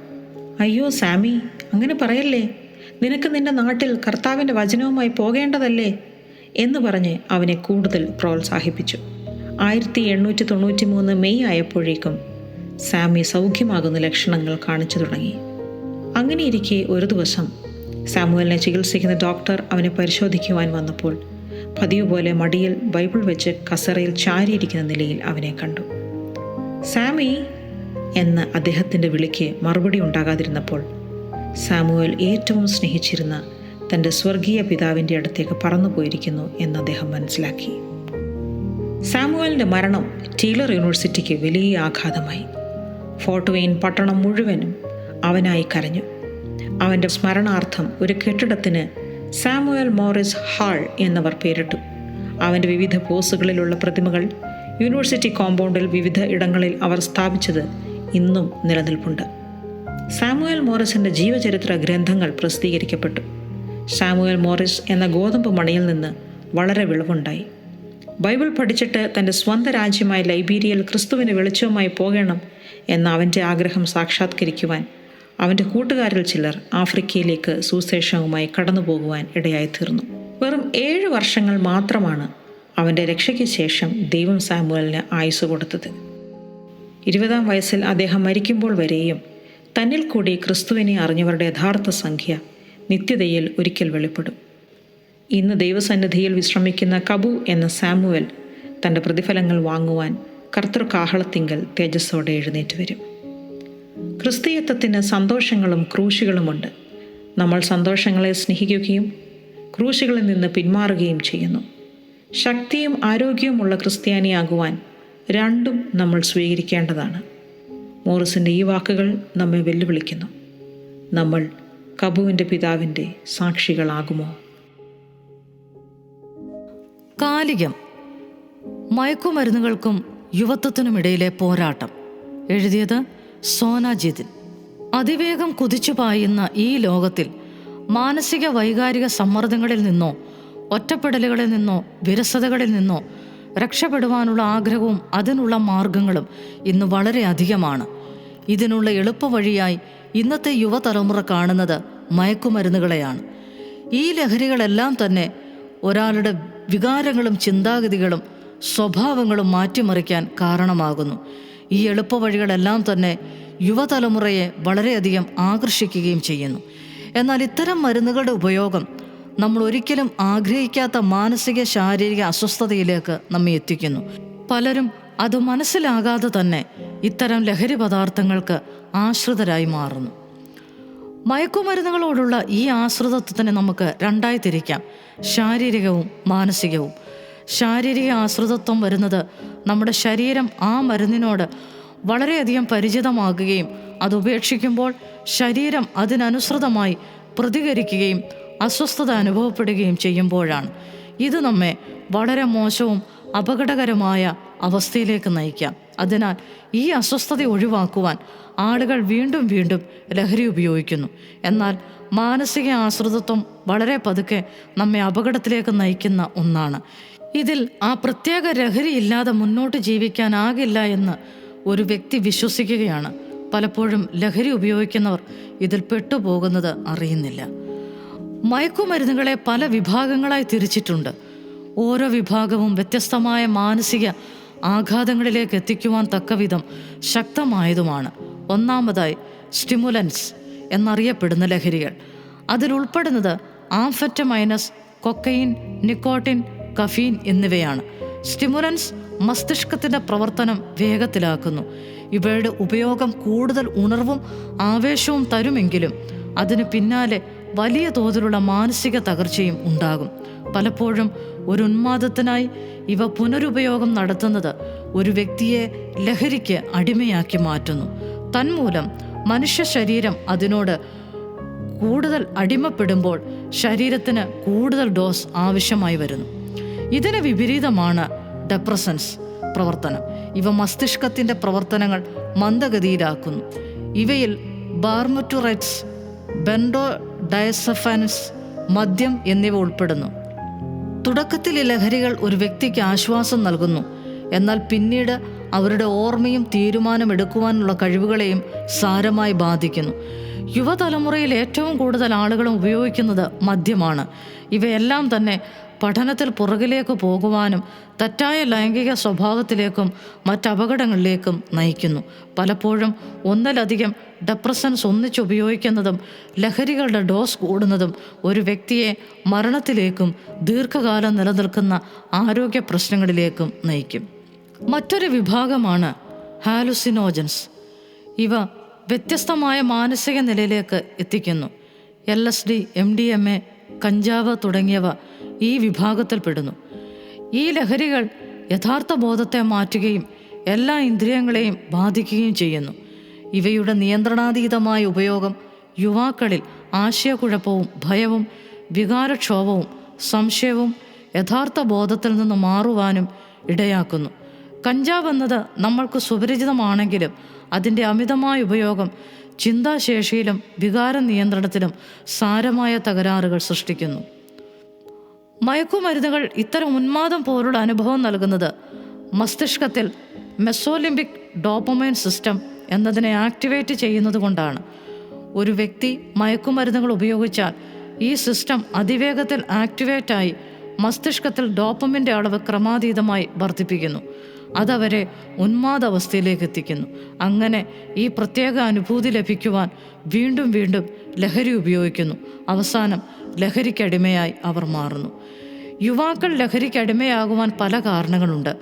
അയ്യോ സാമി, അങ്ങനെ പറയല്ലേ, നിനക്ക് നിൻ്റെ നാട്ടിൽ കർത്താവിൻ്റെ വചനവുമായി പോകേണ്ടതല്ലേ എന്ന് പറഞ്ഞ് അവനെ കൂടുതൽ പ്രോത്സാഹിപ്പിച്ചു. 1893 മെയ് ആയപ്പോഴേക്കും സാമി സൗഖ്യമാകുന്ന ലക്ഷണങ്ങൾ കാണിച്ചു തുടങ്ങി. അങ്ങനെയിരിക്കെ ഒരു ദിവസം സാമുവലിനെ ചികിത്സിക്കുന്ന ഡോക്ടർ അവനെ പരിശോധിക്കുവാൻ വന്നപ്പോൾ പതിവ് പോലെ മടിയിൽ ബൈബിൾ വെച്ച് കസേരയിൽ ചാരിയിരിക്കുന്ന നിലയിൽ അവനെ കണ്ടു. സാമി എന്ന് അദ്ദേഹത്തിൻ്റെ വിളിക്ക് മറുപടി ഉണ്ടാകാതിരുന്നപ്പോൾ സാമുവൽ ഏറ്റവും സ്നേഹിച്ചിരുന്ന തൻ്റെ സ്വർഗീയ പിതാവിൻ്റെ അടുത്തേക്ക് പറന്നുപോയിരിക്കുന്നു എന്ന് അദ്ദേഹം മനസ്സിലാക്കി. സാമുവലിൻ്റെ മരണം ടീലർ യൂണിവേഴ്സിറ്റിക്ക് വലിയ ആഘാതമായി. ഫോർട്ട് വെയിൻ പട്ടണം മുഴുവനും അവനായി കരഞ്ഞു. അവൻ്റെ സ്മരണാർത്ഥം ഒരു കെട്ടിടത്തിന് സാമുവൽ മോറിസ് ഹാൾ എന്നവർ പേരിട്ടു. അവൻ്റെ വിവിധ പോസുകളിലുള്ള പ്രതിമകൾ യൂണിവേഴ്സിറ്റി കോമ്പൗണ്ടിൽ വിവിധ ഇടങ്ങളിൽ അവർ സ്ഥാപിച്ചത് ഇന്നും നിലനിൽപ്പുണ്ട്. സാമുവൽ മോറിസിൻ്റെ ജീവചരിത്ര ഗ്രന്ഥങ്ങൾ പ്രസിദ്ധീകരിക്കപ്പെട്ടു. സാമുവൽ മോറിസ് എന്ന ഗോതമ്പ് മണിയിൽ നിന്ന് വളരെ വിളവുണ്ടായി. ബൈബിൾ പഠിച്ചിട്ട് തൻ്റെ സ്വന്തം രാജ്യമായ ലൈബീരിയയിൽ ക്രിസ്തുവിന് വെളിച്ചവുമായി പോകണം എന്ന അവൻ്റെ ആഗ്രഹം സാക്ഷാത്കരിക്കുവാൻ അവൻ്റെ കൂട്ടുകാരിൽ ചിലർ ആഫ്രിക്കയിലേക്ക് സുവിശേഷവുമായി കടന്നു പോകുവാൻ ഇടയായി തീർന്നു. വെറും 7 വർഷങ്ങൾ മാത്രമാണ് അവൻ്റെ രക്ഷയ്ക്ക് ശേഷം ദൈവം സാമുവലിന് ആയുസ് കൊടുത്തത്. 20-ാം വയസ്സിൽ അദ്ദേഹം മരിക്കുമ്പോൾ വരെയും തന്നിൽ കൂടി ക്രിസ്തുവിനെ അറിഞ്ഞവരുടെ യഥാർത്ഥ സംഖ്യ നിത്യതയിൽ ഒരിക്കൽ വെളിപ്പെടും. ഇന്ന് ദൈവസന്നിധിയിൽ വിശ്രമിക്കുന്ന കബു എന്ന സാമുവൽ തൻ്റെ പ്രതിഫലങ്ങൾ വാങ്ങുവാൻ കർത്തൃകാഹളത്തിങ്കൽ തേജസ്സോടെ എഴുന്നേറ്റ് വരും. ക്രിസ്തീയത്വത്തിന് സന്തോഷങ്ങളും ക്രൂശുകളുമുണ്ട്. നമ്മൾ സന്തോഷങ്ങളെ സ്നേഹിക്കുകയും ക്രൂശുകളിൽ നിന്ന് പിന്മാറുകയും ചെയ്യുന്നു. ശക്തിയും ആരോഗ്യവുമുള്ള ക്രിസ്ത്യാനിയാകുവാൻ രണ്ടും നമ്മൾ സ്വീകരിക്കേണ്ടതാണ്. മോറിസിൻ്റെ ഈ വാക്കുകൾ നമ്മെ വെല്ലുവിളിക്കുന്നു. നമ്മൾ കബുവിൻ്റെ പിതാവിൻ്റെ സാക്ഷികളാകുമോ? കാലികം. മയക്കുമരുന്നുകൾക്കും യുവത്വത്തിനുമിടയിലെ പോരാട്ടം. എഴുതിയത് സോന ജിതിൻ. അതിവേഗം കുതിച്ചു പായുന്ന ഈ ലോകത്തിൽ മാനസിക വൈകാരിക സമ്മർദ്ദങ്ങളിൽ നിന്നോ ഒറ്റപ്പെടലുകളിൽ നിന്നോ വിരസതകളിൽ നിന്നോ രക്ഷപ്പെടുവാനുള്ള ആഗ്രഹവും അതിനുള്ള മാർഗങ്ങളും ഇന്ന് വളരെ അധികമാണ്. ഇതിനുള്ള എളുപ്പവഴിയായി ഇന്നത്തെ യുവതലമുറ കാണുന്നത് മയക്കുമരുന്നുകളെയാണ്. ഈ ലഹരികളെല്ലാം തന്നെ ഒരാളുടെ വികാരങ്ങളും ചിന്താഗതികളും സ്വഭാവങ്ങളും മാറ്റിമറിക്കാൻ കാരണമാകുന്നു. ഈ എളുപ്പവഴികളെല്ലാം തന്നെ യുവതലമുറയെ വളരെയധികം ആകർഷിക്കുകയും ചെയ്യുന്നു. എന്നാൽ ഇത്തരം മരുന്നുകളുടെ ഉപയോഗം നമ്മൾ ഒരിക്കലും ആഗ്രഹിക്കാത്ത മാനസിക ശാരീരിക അസ്വസ്ഥതയിലേക്ക് നമ്മെ എത്തിക്കുന്നു. പലരും അത് മനസ്സിലാകാതെ തന്നെ ഇത്തരം ലഹരി പദാർത്ഥങ്ങൾക്ക് ആശ്രിതരായി മാറുന്നു. മയക്കുമരുന്നുകളോടുള്ള ഈ ആശ്രിതത്വത്തിനെ നമുക്ക് രണ്ടായി തിരിക്കാം: ശാരീരികവും മാനസികവും. ശാരീരിക ആശ്രിതത്വം വരുന്നത് നമ്മുടെ ശരീരം ആ മരുന്നിനോട് വളരെയധികം പരിചിതമാകുകയും അത് ഉപേക്ഷിക്കുമ്പോൾ ശരീരം അതിനനുസൃതമായി പ്രതികരിക്കുകയും അസ്വസ്ഥത അനുഭവപ്പെടുകയും ചെയ്യുമ്പോഴാണ്. ഇത് നമ്മെ വളരെ മോശവും അപകടകരമായ അവസ്ഥയിലേക്ക് നയിക്കാം. അതിനാൽ ഈ അസ്വസ്ഥത ഒഴിവാക്കുവാൻ ആളുകൾ വീണ്ടും വീണ്ടും ലഹരി ഉപയോഗിക്കുന്നു. എന്നാൽ മാനസിക ആശ്രിതത്വം വളരെ പതുക്കെ നമ്മെ അപകടത്തിലേക്ക് നയിക്കുന്ന ഒന്നാണ്. ഇതിൽ ആ പ്രത്യേക ലഹരി ഇല്ലാതെ മുന്നോട്ട് ജീവിക്കാനാകില്ല എന്ന് ഒരു വ്യക്തി വിശ്വസിക്കുകയാണ്. പലപ്പോഴും ലഹരി ഉപയോഗിക്കുന്നവർ ഇതിൽ പെട്ടുപോകുന്നത് അറിയുന്നില്ല. മയക്കുമരുന്നുകളെ പല വിഭാഗങ്ങളായി തിരിച്ചിട്ടുണ്ട്. ഓരോ വിഭാഗവും വ്യത്യസ്തമായ മാനസിക ആഘാതങ്ങളിലേക്ക് എത്തിക്കുവാൻ തക്കവിധം ശക്തമായതുമാണ്. ഒന്നാമതായി സ്റ്റിമുലൻസ് എന്നറിയപ്പെടുന്ന ലഹരികൾ. അതിലുൾപ്പെടുന്നത് ആംഫെറ്റമൈനസ്, കൊക്കൈൻ, നിക്കോട്ടിൻ, കഫീൻ എന്നിവയാണ്. സ്റ്റിമുലൻസ് മസ്തിഷ്കത്തിൻ്റെ പ്രവർത്തനം വേഗത്തിലാക്കുന്നു. ഇവയുടെ ഉപയോഗം കൂടുതൽ ഉണർവും ആവേശവും തരുമെങ്കിലും അതിന് പിന്നാലെ വലിയ തോതിലുള്ള മാനസിക തകർച്ചയും ഉണ്ടാകും. പലപ്പോഴും ഒരു ഉന്മാദത്തിനായി ഇവ പുനരുപയോഗം നടത്തുന്നത് ഒരു വ്യക്തിയെ ലഹരിക്ക് അടിമയാക്കി മാറ്റുന്നു. തന്മൂലം മനുഷ്യ ശരീരം അതിനോട് കൂടുതൽ അടിമപ്പെടുമ്പോൾ ശരീരത്തിന് കൂടുതൽ ഡോസ് ആവശ്യമായി വരുന്നു. ഇതിന് വിപരീതമാണ് ഡെപ്രസൻസ് പ്രവർത്തനം. ഇവ മസ്തിഷ്കത്തിൻ്റെ പ്രവർത്തനങ്ങൾ മന്ദഗതിയിലാക്കുന്നു. ഇവയിൽ ബാർബിറ്റുറേറ്റ്സ്, ബെൻസോഡയസെഫാൻസ്, മദ്യം എന്നിവ ഉൾപ്പെടുന്നു. തുടക്കത്തിൽ ഈ ലഹരികൾ ഒരു വ്യക്തിക്ക് ആശ്വാസം നൽകുന്നു, എന്നാൽ പിന്നീട് അവരുടെ ഓർമ്മയും തീരുമാനമെടുക്കുവാനുള്ള കഴിവുകളെയും സാരമായി ബാധിക്കുന്നു. യുവതലമുറയിൽ ഏറ്റവും കൂടുതൽ ആളുകളും ഉപയോഗിക്കുന്നത് മദ്യമാണ്. ഇവയെല്ലാം തന്നെ പഠനത്തിൽ പുറകിലേക്ക് പോകുവാനും തെറ്റായ ലൈംഗിക സ്വഭാവത്തിലേക്കും മറ്റപകടങ്ങളിലേക്കും നയിക്കുന്നു. പലപ്പോഴും ഒന്നിലധികം ഡെപ്രസൻസ് ഒന്നിച്ചുപയോഗിക്കുന്നതും ലഹരികളുടെ ഡോസ് കൂടുന്നതും ഒരു വ്യക്തിയെ മരണത്തിലേക്കും ദീർഘകാലം നിലനിൽക്കുന്ന ആരോഗ്യ പ്രശ്നങ്ങളിലേക്കും നയിക്കും. മറ്റൊരു വിഭാഗമാണ് ഹാലുസിനോജൻസ്. ഇവ വ്യത്യസ്തമായ മാനസിക നിലയിലേക്ക് എത്തിക്കുന്നു. LSD, MDMA, കഞ്ചാവ് തുടങ്ങിയവ ഈ വിഭാഗത്തിൽപ്പെടുന്നു. ഈ ലഹരികൾ യഥാർത്ഥ ബോധത്തെ മാറ്റുകയും എല്ലാ ഇന്ദ്രിയങ്ങളെയും ബാധിക്കുകയും ചെയ്യുന്നു. ഇവയുടെ നിയന്ത്രണാതീതമായ ഉപയോഗം യുവാക്കളിൽ ആശയക്കുഴപ്പവും ഭയവും വികാരക്ഷോഭവും സംശയവും യഥാർത്ഥ ബോധത്തിൽ നിന്ന് മാറുവാനും ഇടയാക്കുന്നു. കഞ്ചാവ് എന്നത് നമ്മൾക്ക് സുപരിചിതമാണെങ്കിലും അതിൻ്റെ അമിതമായ ഉപയോഗം ചിന്താശേഷിയിലും വികാര നിയന്ത്രണത്തിലും സാരമായ തകരാറുകൾ സൃഷ്ടിക്കുന്നു. മയക്കുമരുന്നുകൾ ഇത്തരം ഉന്മാദം പോലുള്ള അനുഭവം നൽകുന്നത് മസ്തിഷ്കത്തിൽ മെസോലിംബിക് ഡോപ്പമൈൻ സിസ്റ്റം എന്നതിനെ ആക്ടിവേറ്റ് ചെയ്യുന്നത് കൊണ്ടാണ്. ഒരു വ്യക്തി മയക്കുമരുന്നുകൾ ഉപയോഗിച്ചാൽ ഈ സിസ്റ്റം അതിവേഗത്തിൽ ആക്ടിവേറ്റായി മസ്തിഷ്കത്തിൽ ഡോപ്പമിൻ്റെ അളവ് ക്രമാതീതമായി വർദ്ധിപ്പിക്കുന്നു. അതവരെ ഉന്മാദാവസ്ഥയിലേക്ക് എത്തിക്കുന്നു. അങ്ങനെ ഈ പ്രത്യേക അനുഭൂതി ലഭിക്കുവാൻ വീണ്ടും വീണ്ടും ലഹരി ഉപയോഗിക്കുന്നു. അവസാനം ലഹരിക്കടിമയായി അവർ മാറുന്നു. യുവാക്കൾ ലഹരിക്കടിമയാകുവാൻ പല കാരണങ്ങളുണ്ട്.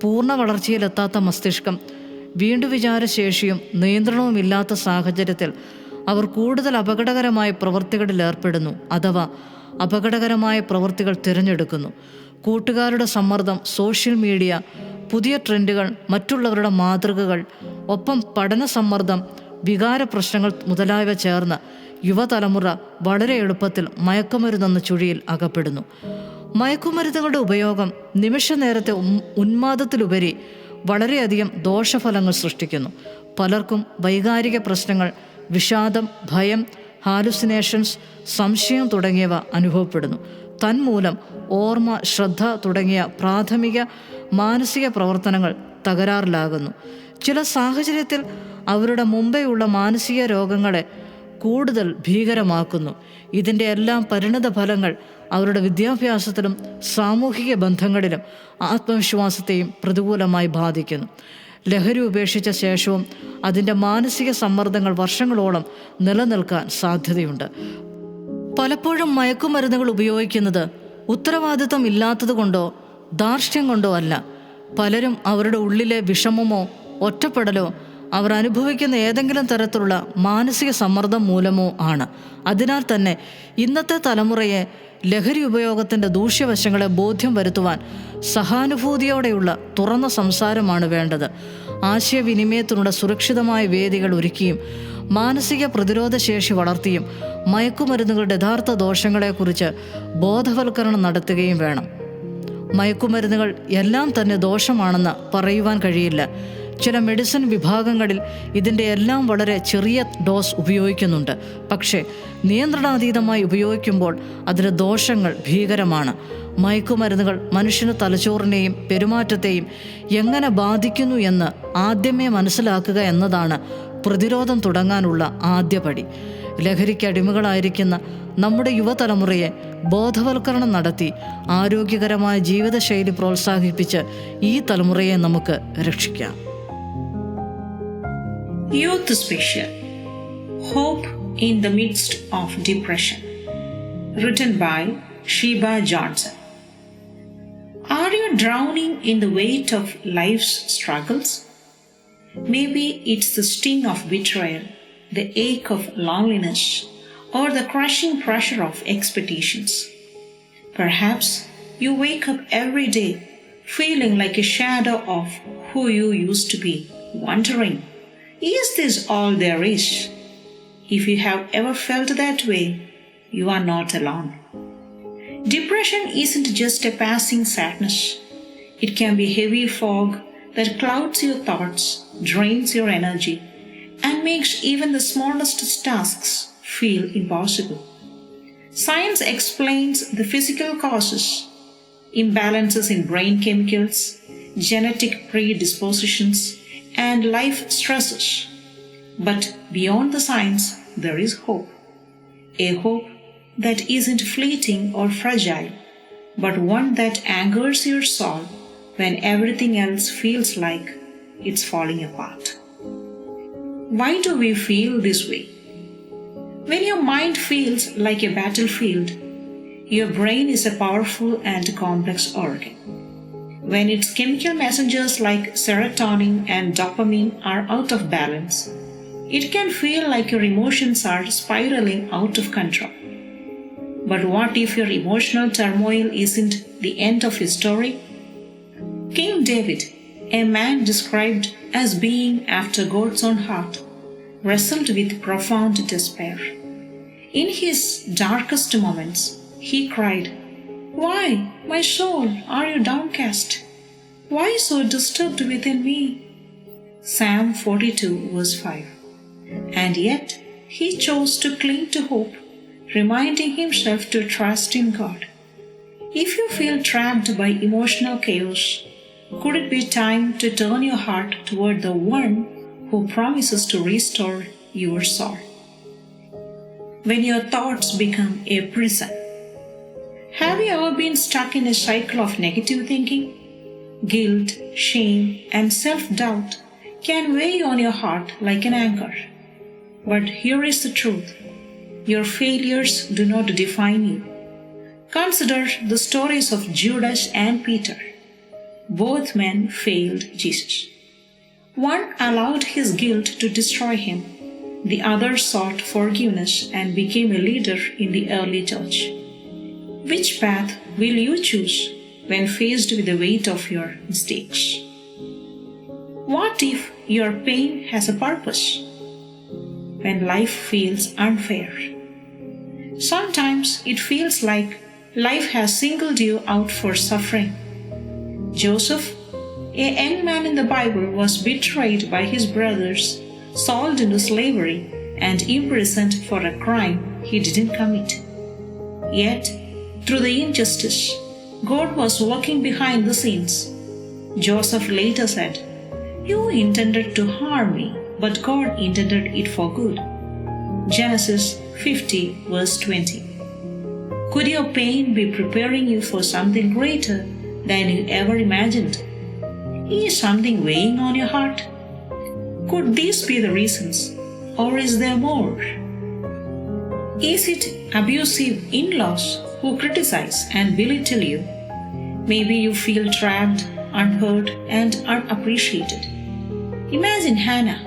പൂർണ്ണ വളർച്ചയിലെത്താത്ത മസ്തിഷ്കം, വീണ്ടുവിചാരശേഷിയും നിയന്ത്രണവും ഇല്ലാത്ത സാഹചര്യത്തിൽ അവർ കൂടുതൽ അപകടകരമായ പ്രവൃത്തികളിൽ ഏർപ്പെടുന്നു അഥവാ അപകടകരമായ പ്രവൃത്തികൾ തിരഞ്ഞെടുക്കുന്നു. കൂട്ടുകാരുടെ സമ്മർദ്ദം, സോഷ്യൽ മീഡിയ, പുതിയ ട്രെൻഡുകൾ, മറ്റുള്ളവരുടെ മാതൃകകൾ, ഒപ്പം പഠന സമ്മർദ്ദം, വികാര പ്രശ്നങ്ങൾ മുതലായവ ചേർന്ന് യുവതലമുറ വളരെ എളുപ്പത്തിൽ മയക്കുമരുന്നെന്ന ചുഴിയിൽ അകപ്പെടുന്നു. മയക്കുമരുന്നുകളുടെ ഉപയോഗം നിമിഷ നേരത്തെ ഉന്മാദത്തിലുപരി വളരെയധികം ദോഷഫലങ്ങൾ സൃഷ്ടിക്കുന്നു. പലർക്കും വൈകാരിക പ്രശ്നങ്ങൾ, വിഷാദം, ഭയം, ഹാലുസിനേഷൻസ്, സംശയം തുടങ്ങിയവ അനുഭവപ്പെടുന്നു. തന്മൂലം ഓർമ്മ, ശ്രദ്ധ തുടങ്ങിയ പ്രാഥമിക മാനസിക പ്രവർത്തനങ്ങൾ തകരാറിലാകുന്നു. ചില സാഹചര്യത്തിൽ അവരുടെ മുമ്പെയുള്ള മാനസിക രോഗങ്ങളെ കൂടുതൽ ഭീകരമാക്കുന്നു. ഇതിൻ്റെ എല്ലാം പരിണത ഫലങ്ങൾ അവരുടെ വിദ്യാഭ്യാസത്തിലും സാമൂഹിക ബന്ധങ്ങളിലും ആത്മവിശ്വാസത്തെയും പ്രതികൂലമായി ബാധിക്കുന്നു. ലഹരി ഉപേക്ഷിച്ച ശേഷവും അതിൻ്റെ മാനസിക സമ്മർദ്ദങ്ങൾ വർഷങ്ങളോളം നിലനിൽക്കാൻ സാധ്യതയുണ്ട്. പലപ്പോഴും മയക്കുമരുന്നുകൾ ഉപയോഗിക്കുന്നത് ഉത്തരവാദിത്വം ഇല്ലാത്തത് കൊണ്ടോ ധാർഷ്ട്യം കൊണ്ടോ അല്ല. പലരും അവരുടെ ഉള്ളിലെ വിഷമമോ ഒറ്റപ്പെടലോ അവർ അനുഭവിക്കുന്ന ഏതെങ്കിലും തരത്തിലുള്ള മാനസിക സമ്മർദ്ദം മൂലമോ ആണ്. അതിനാൽ തന്നെ ഇന്നത്തെ തലമുറയെ ലഹരി ഉപയോഗത്തിൻ്റെ ദൂഷ്യവശങ്ങളെ ബോധ്യം വരുത്തുവാൻ സഹാനുഭൂതിയോടെയുള്ള തുറന്ന സംസാരമാണ് വേണ്ടത്. ആശയവിനിമയത്തിനുള്ള സുരക്ഷിതമായ വേദികൾ ഒരുക്കിയും മാനസിക പ്രതിരോധ ശേഷി വളർത്തിയും മയക്കുമരുന്നുകളുടെ യഥാർത്ഥ ദോഷങ്ങളെക്കുറിച്ച് ബോധവൽക്കരണം നടത്തുകയും വേണം. മയക്കുമരുന്നുകൾ എല്ലാം തന്നെ ദോഷമാണെന്ന് പറയുവാൻ കഴിയില്ല. ചില മെഡിസിൻ വിഭാഗങ്ങളിൽ ഇതിൻ്റെ എല്ലാം വളരെ ചെറിയ ഡോസ് ഉപയോഗിക്കുന്നുണ്ട്. പക്ഷേ നിയന്ത്രണാതീതമായി ഉപയോഗിക്കുമ്പോൾ അതിൻ്റെ ദോഷങ്ങൾ ഭീകരമാണ്. മയക്കുമരുന്നുകൾ മനുഷ്യന് തലച്ചോറിനെയും പെരുമാറ്റത്തെയും എങ്ങനെ ബാധിക്കുന്നു എന്ന് ആദ്യമേ മനസ്സിലാക്കുക എന്നതാണ് പ്രതിരോധം തുടങ്ങാനുള്ള ആദ്യപടി. ലഹരിക്ക് അടിമകളായിരിക്കുന്ന നമ്മുടെ യുവതലമുറയെ ബോധവൽക്കരണം നടത്തി ആരോഗ്യകരമായ ജീവിതശൈലി പ്രോത്സാഹിപ്പിച്ച് ഈ തലമുറയെ നമുക്ക് രക്ഷിക്കാം. Youth Special: Hope in the Midst of Depression. Written by Sheba Johnson. Are you drowning in the weight of life's struggles? Maybe it's the sting of betrayal, the ache of loneliness, or the crushing pressure of expectations. Perhaps you wake up every day feeling like a shadow of who you used to be, wondering, is this all there is? If you have ever felt that way, you are not alone. Depression isn't just a passing sadness. It can be heavy fog that clouds your thoughts, drains your energy, and makes even the smallest tasks feel impossible. Science explains the physical causes, imbalances in brain chemicals, genetic predispositions, and life stresses. But beyond the science, there is hope. A hope that isn't fleeting or fragile, but one that anchors your soul when everything else feels like it's falling apart. Why do we feel this way? When your mind feels like a battlefield, your brain is a powerful and complex organ. When its chemical messengers like serotonin and dopamine are out of balance, it can feel like your emotions are spiraling out of control. But what if your emotional turmoil isn't the end of your story? King David, a man described as being after God's own heart, wrestled with profound despair. In his darkest moments, he cried, "Why, my soul, are you downcast? Why so disturbed within me?" Psalm 42, verse 5. And yet, he chose to cling to hope, reminding himself to trust in God. If you feel trapped by emotional chaos, could it be time to turn your heart toward the one who promises to restore your soul? When your thoughts become a prison. Have you ever been stuck in a cycle of negative thinking? Guilt, shame, and self-doubt can weigh on your heart like an anchor. But here is the truth. Your failures do not define you. Consider the stories of Judas and Peter. Both men failed Jesus. One allowed his guilt to destroy him. The other sought forgiveness and became a leader in the early church. Which path will you choose when faced with the weight of your mistakes? What if your pain has a purpose? When life feels unfair. Sometimes it feels like life has singled you out for suffering. Joseph, a young man in the Bible, was betrayed by his brothers, sold into slavery, and imprisoned for a crime he didn't commit. Yet, through the injustice, God was working behind the scenes. Joseph later said, "You intended to harm me, but God intended it for good." Genesis 50, verse 20. Could your pain be preparing you for something greater than you ever imagined? Is something weighing on your heart? Could these be the reasons, or is there more? Is it abusive in-laws who criticize and belittle you? Maybe you feel trapped, unheard, and unappreciated. Imagine Hannah,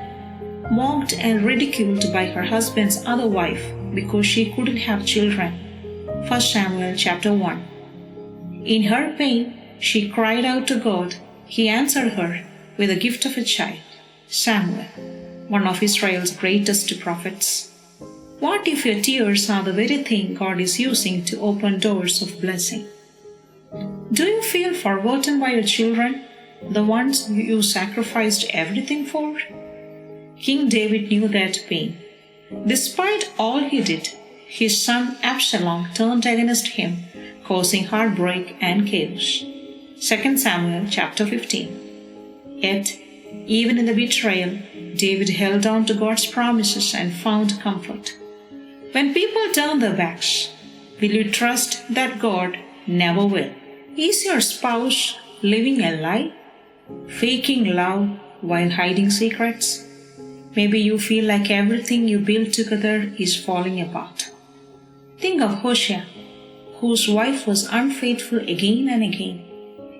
mocked and ridiculed by her husband's other wife because she couldn't have children. 1 Samuel chapter 1. In her pain, she cried out to God. He answered her with the gift of a child, Samuel, one of Israel's greatest prophets. What if your tears are the very thing God is using to open doors of blessing? Do you feel forgotten by your children, the ones you sacrificed everything for? King David knew that pain. Despite all he did, his son Absalom turned against him, causing heartbreak and chaos. 2 Samuel chapter 15. Yet, even in the betrayal, David held on to God's promises and found comfort. When people turn their backs, will you trust that God never will? Is your spouse living a lie? Faking love while hiding secrets? Maybe you feel like everything you built together is falling apart. Think of Hosea, whose wife was unfaithful again and again.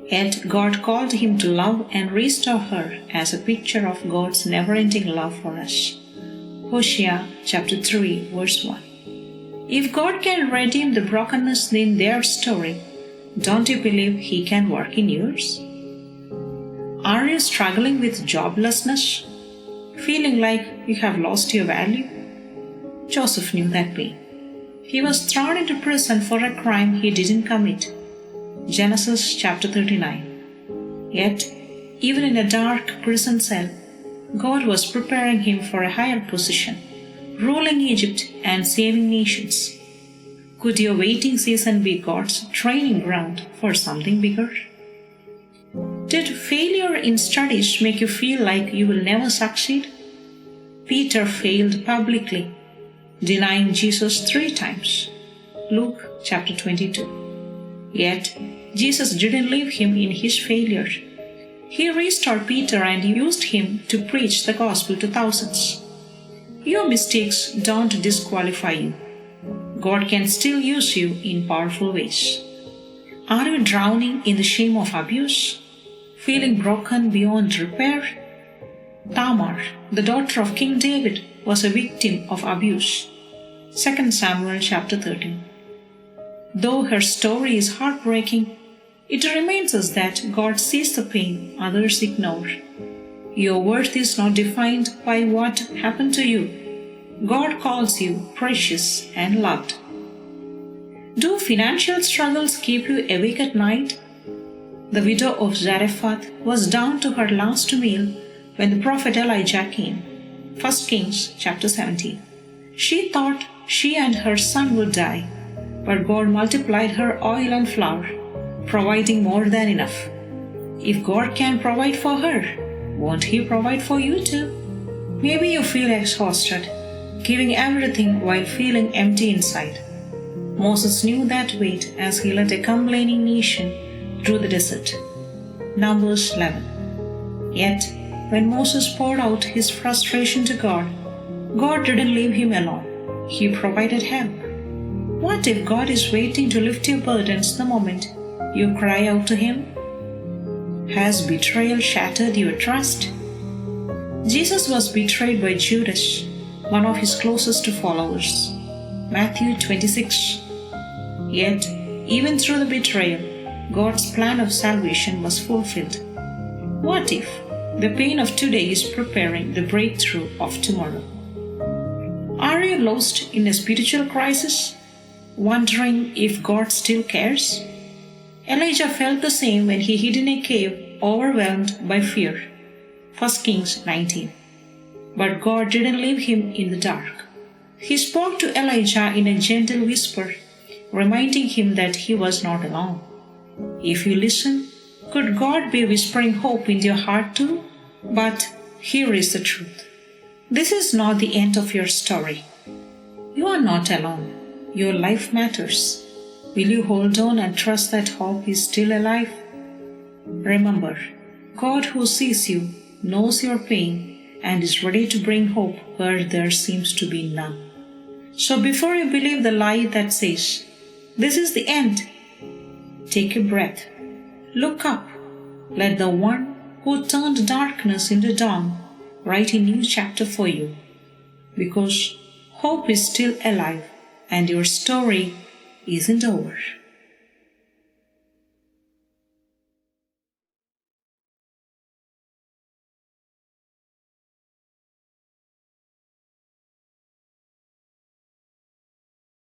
Yet God called him to love and restore her as a picture of God's never-ending love for us. Hosea chapter 3 verse 1. If God can redeem the brokenness in their story, don't you believe He can work in yours? Are you struggling with joblessness? Feeling like you have lost your value? Joseph knew that pain. He was thrown into prison for a crime he didn't commit. Genesis chapter 39. Yet, even in a dark prison cell, God was preparing him for a higher position, ruling Egypt and saving nations. Could your waiting season be God's training ground for something bigger? Did failure in studies make you feel like you will never succeed? Peter failed publicly, denying Jesus 3 times. Luke chapter 22. Yet, Jesus didn't leave him in his failure. He restored Peter and used him to preach the gospel to thousands. Your mistakes don't disqualify you. God can still use you in powerful ways. Are you drowning in the shame of abuse? Feeling broken beyond repair? Tamar, the daughter of King David, was a victim of abuse. 2 Samuel chapter 13. Though her story is heartbreaking, it reminds us that God sees the pain others ignore. Your worth is not defined by what happened to you. God calls you precious and loved. Do financial struggles keep you awake at night? The widow of Zarephath was down to her last meal when the prophet Elijah came. 1 Kings chapter 17. She thought she and her son would die, but God multiplied her oil and flour, providing more than enough. If God can provide for her, won't He provide for you too? Maybe you feel exhausted, giving everything while feeling empty inside. Moses knew that weight as he led a complaining nation through the desert. Numbers 11. Yet, when Moses poured out his frustration to God, God didn't leave him alone. He provided help. What if God is waiting to lift your burdens the moment you cry out to Him? Has betrayal shattered your trust? Jesus was betrayed by Judas, one of His closest followers. Matthew 26. Yet, even through the betrayal, God's plan of salvation was fulfilled. What if the pain of today is preparing the breakthrough of tomorrow? Are you lost in a spiritual crisis, wondering if God still cares? Elijah felt the same when he hid in a cave, overwhelmed by fear. 1 Kings 19. But God didn't leave him in the dark. He spoke to Elijah in a gentle whisper, reminding him that he was not alone. If you listen, could God be whispering hope in your heart too? But here is the truth. This is not the end of your story. You are not alone. Your life matters. Will you hold on and trust that hope is still alive? Remember, God who sees you, knows your pain, and is ready to bring hope where there seems to be none. So before you believe the lie that says, "This is the end," take a breath. Look up. Let the one who turned darkness into dawn write a new chapter for you. Because hope is still alive and your story isn't over.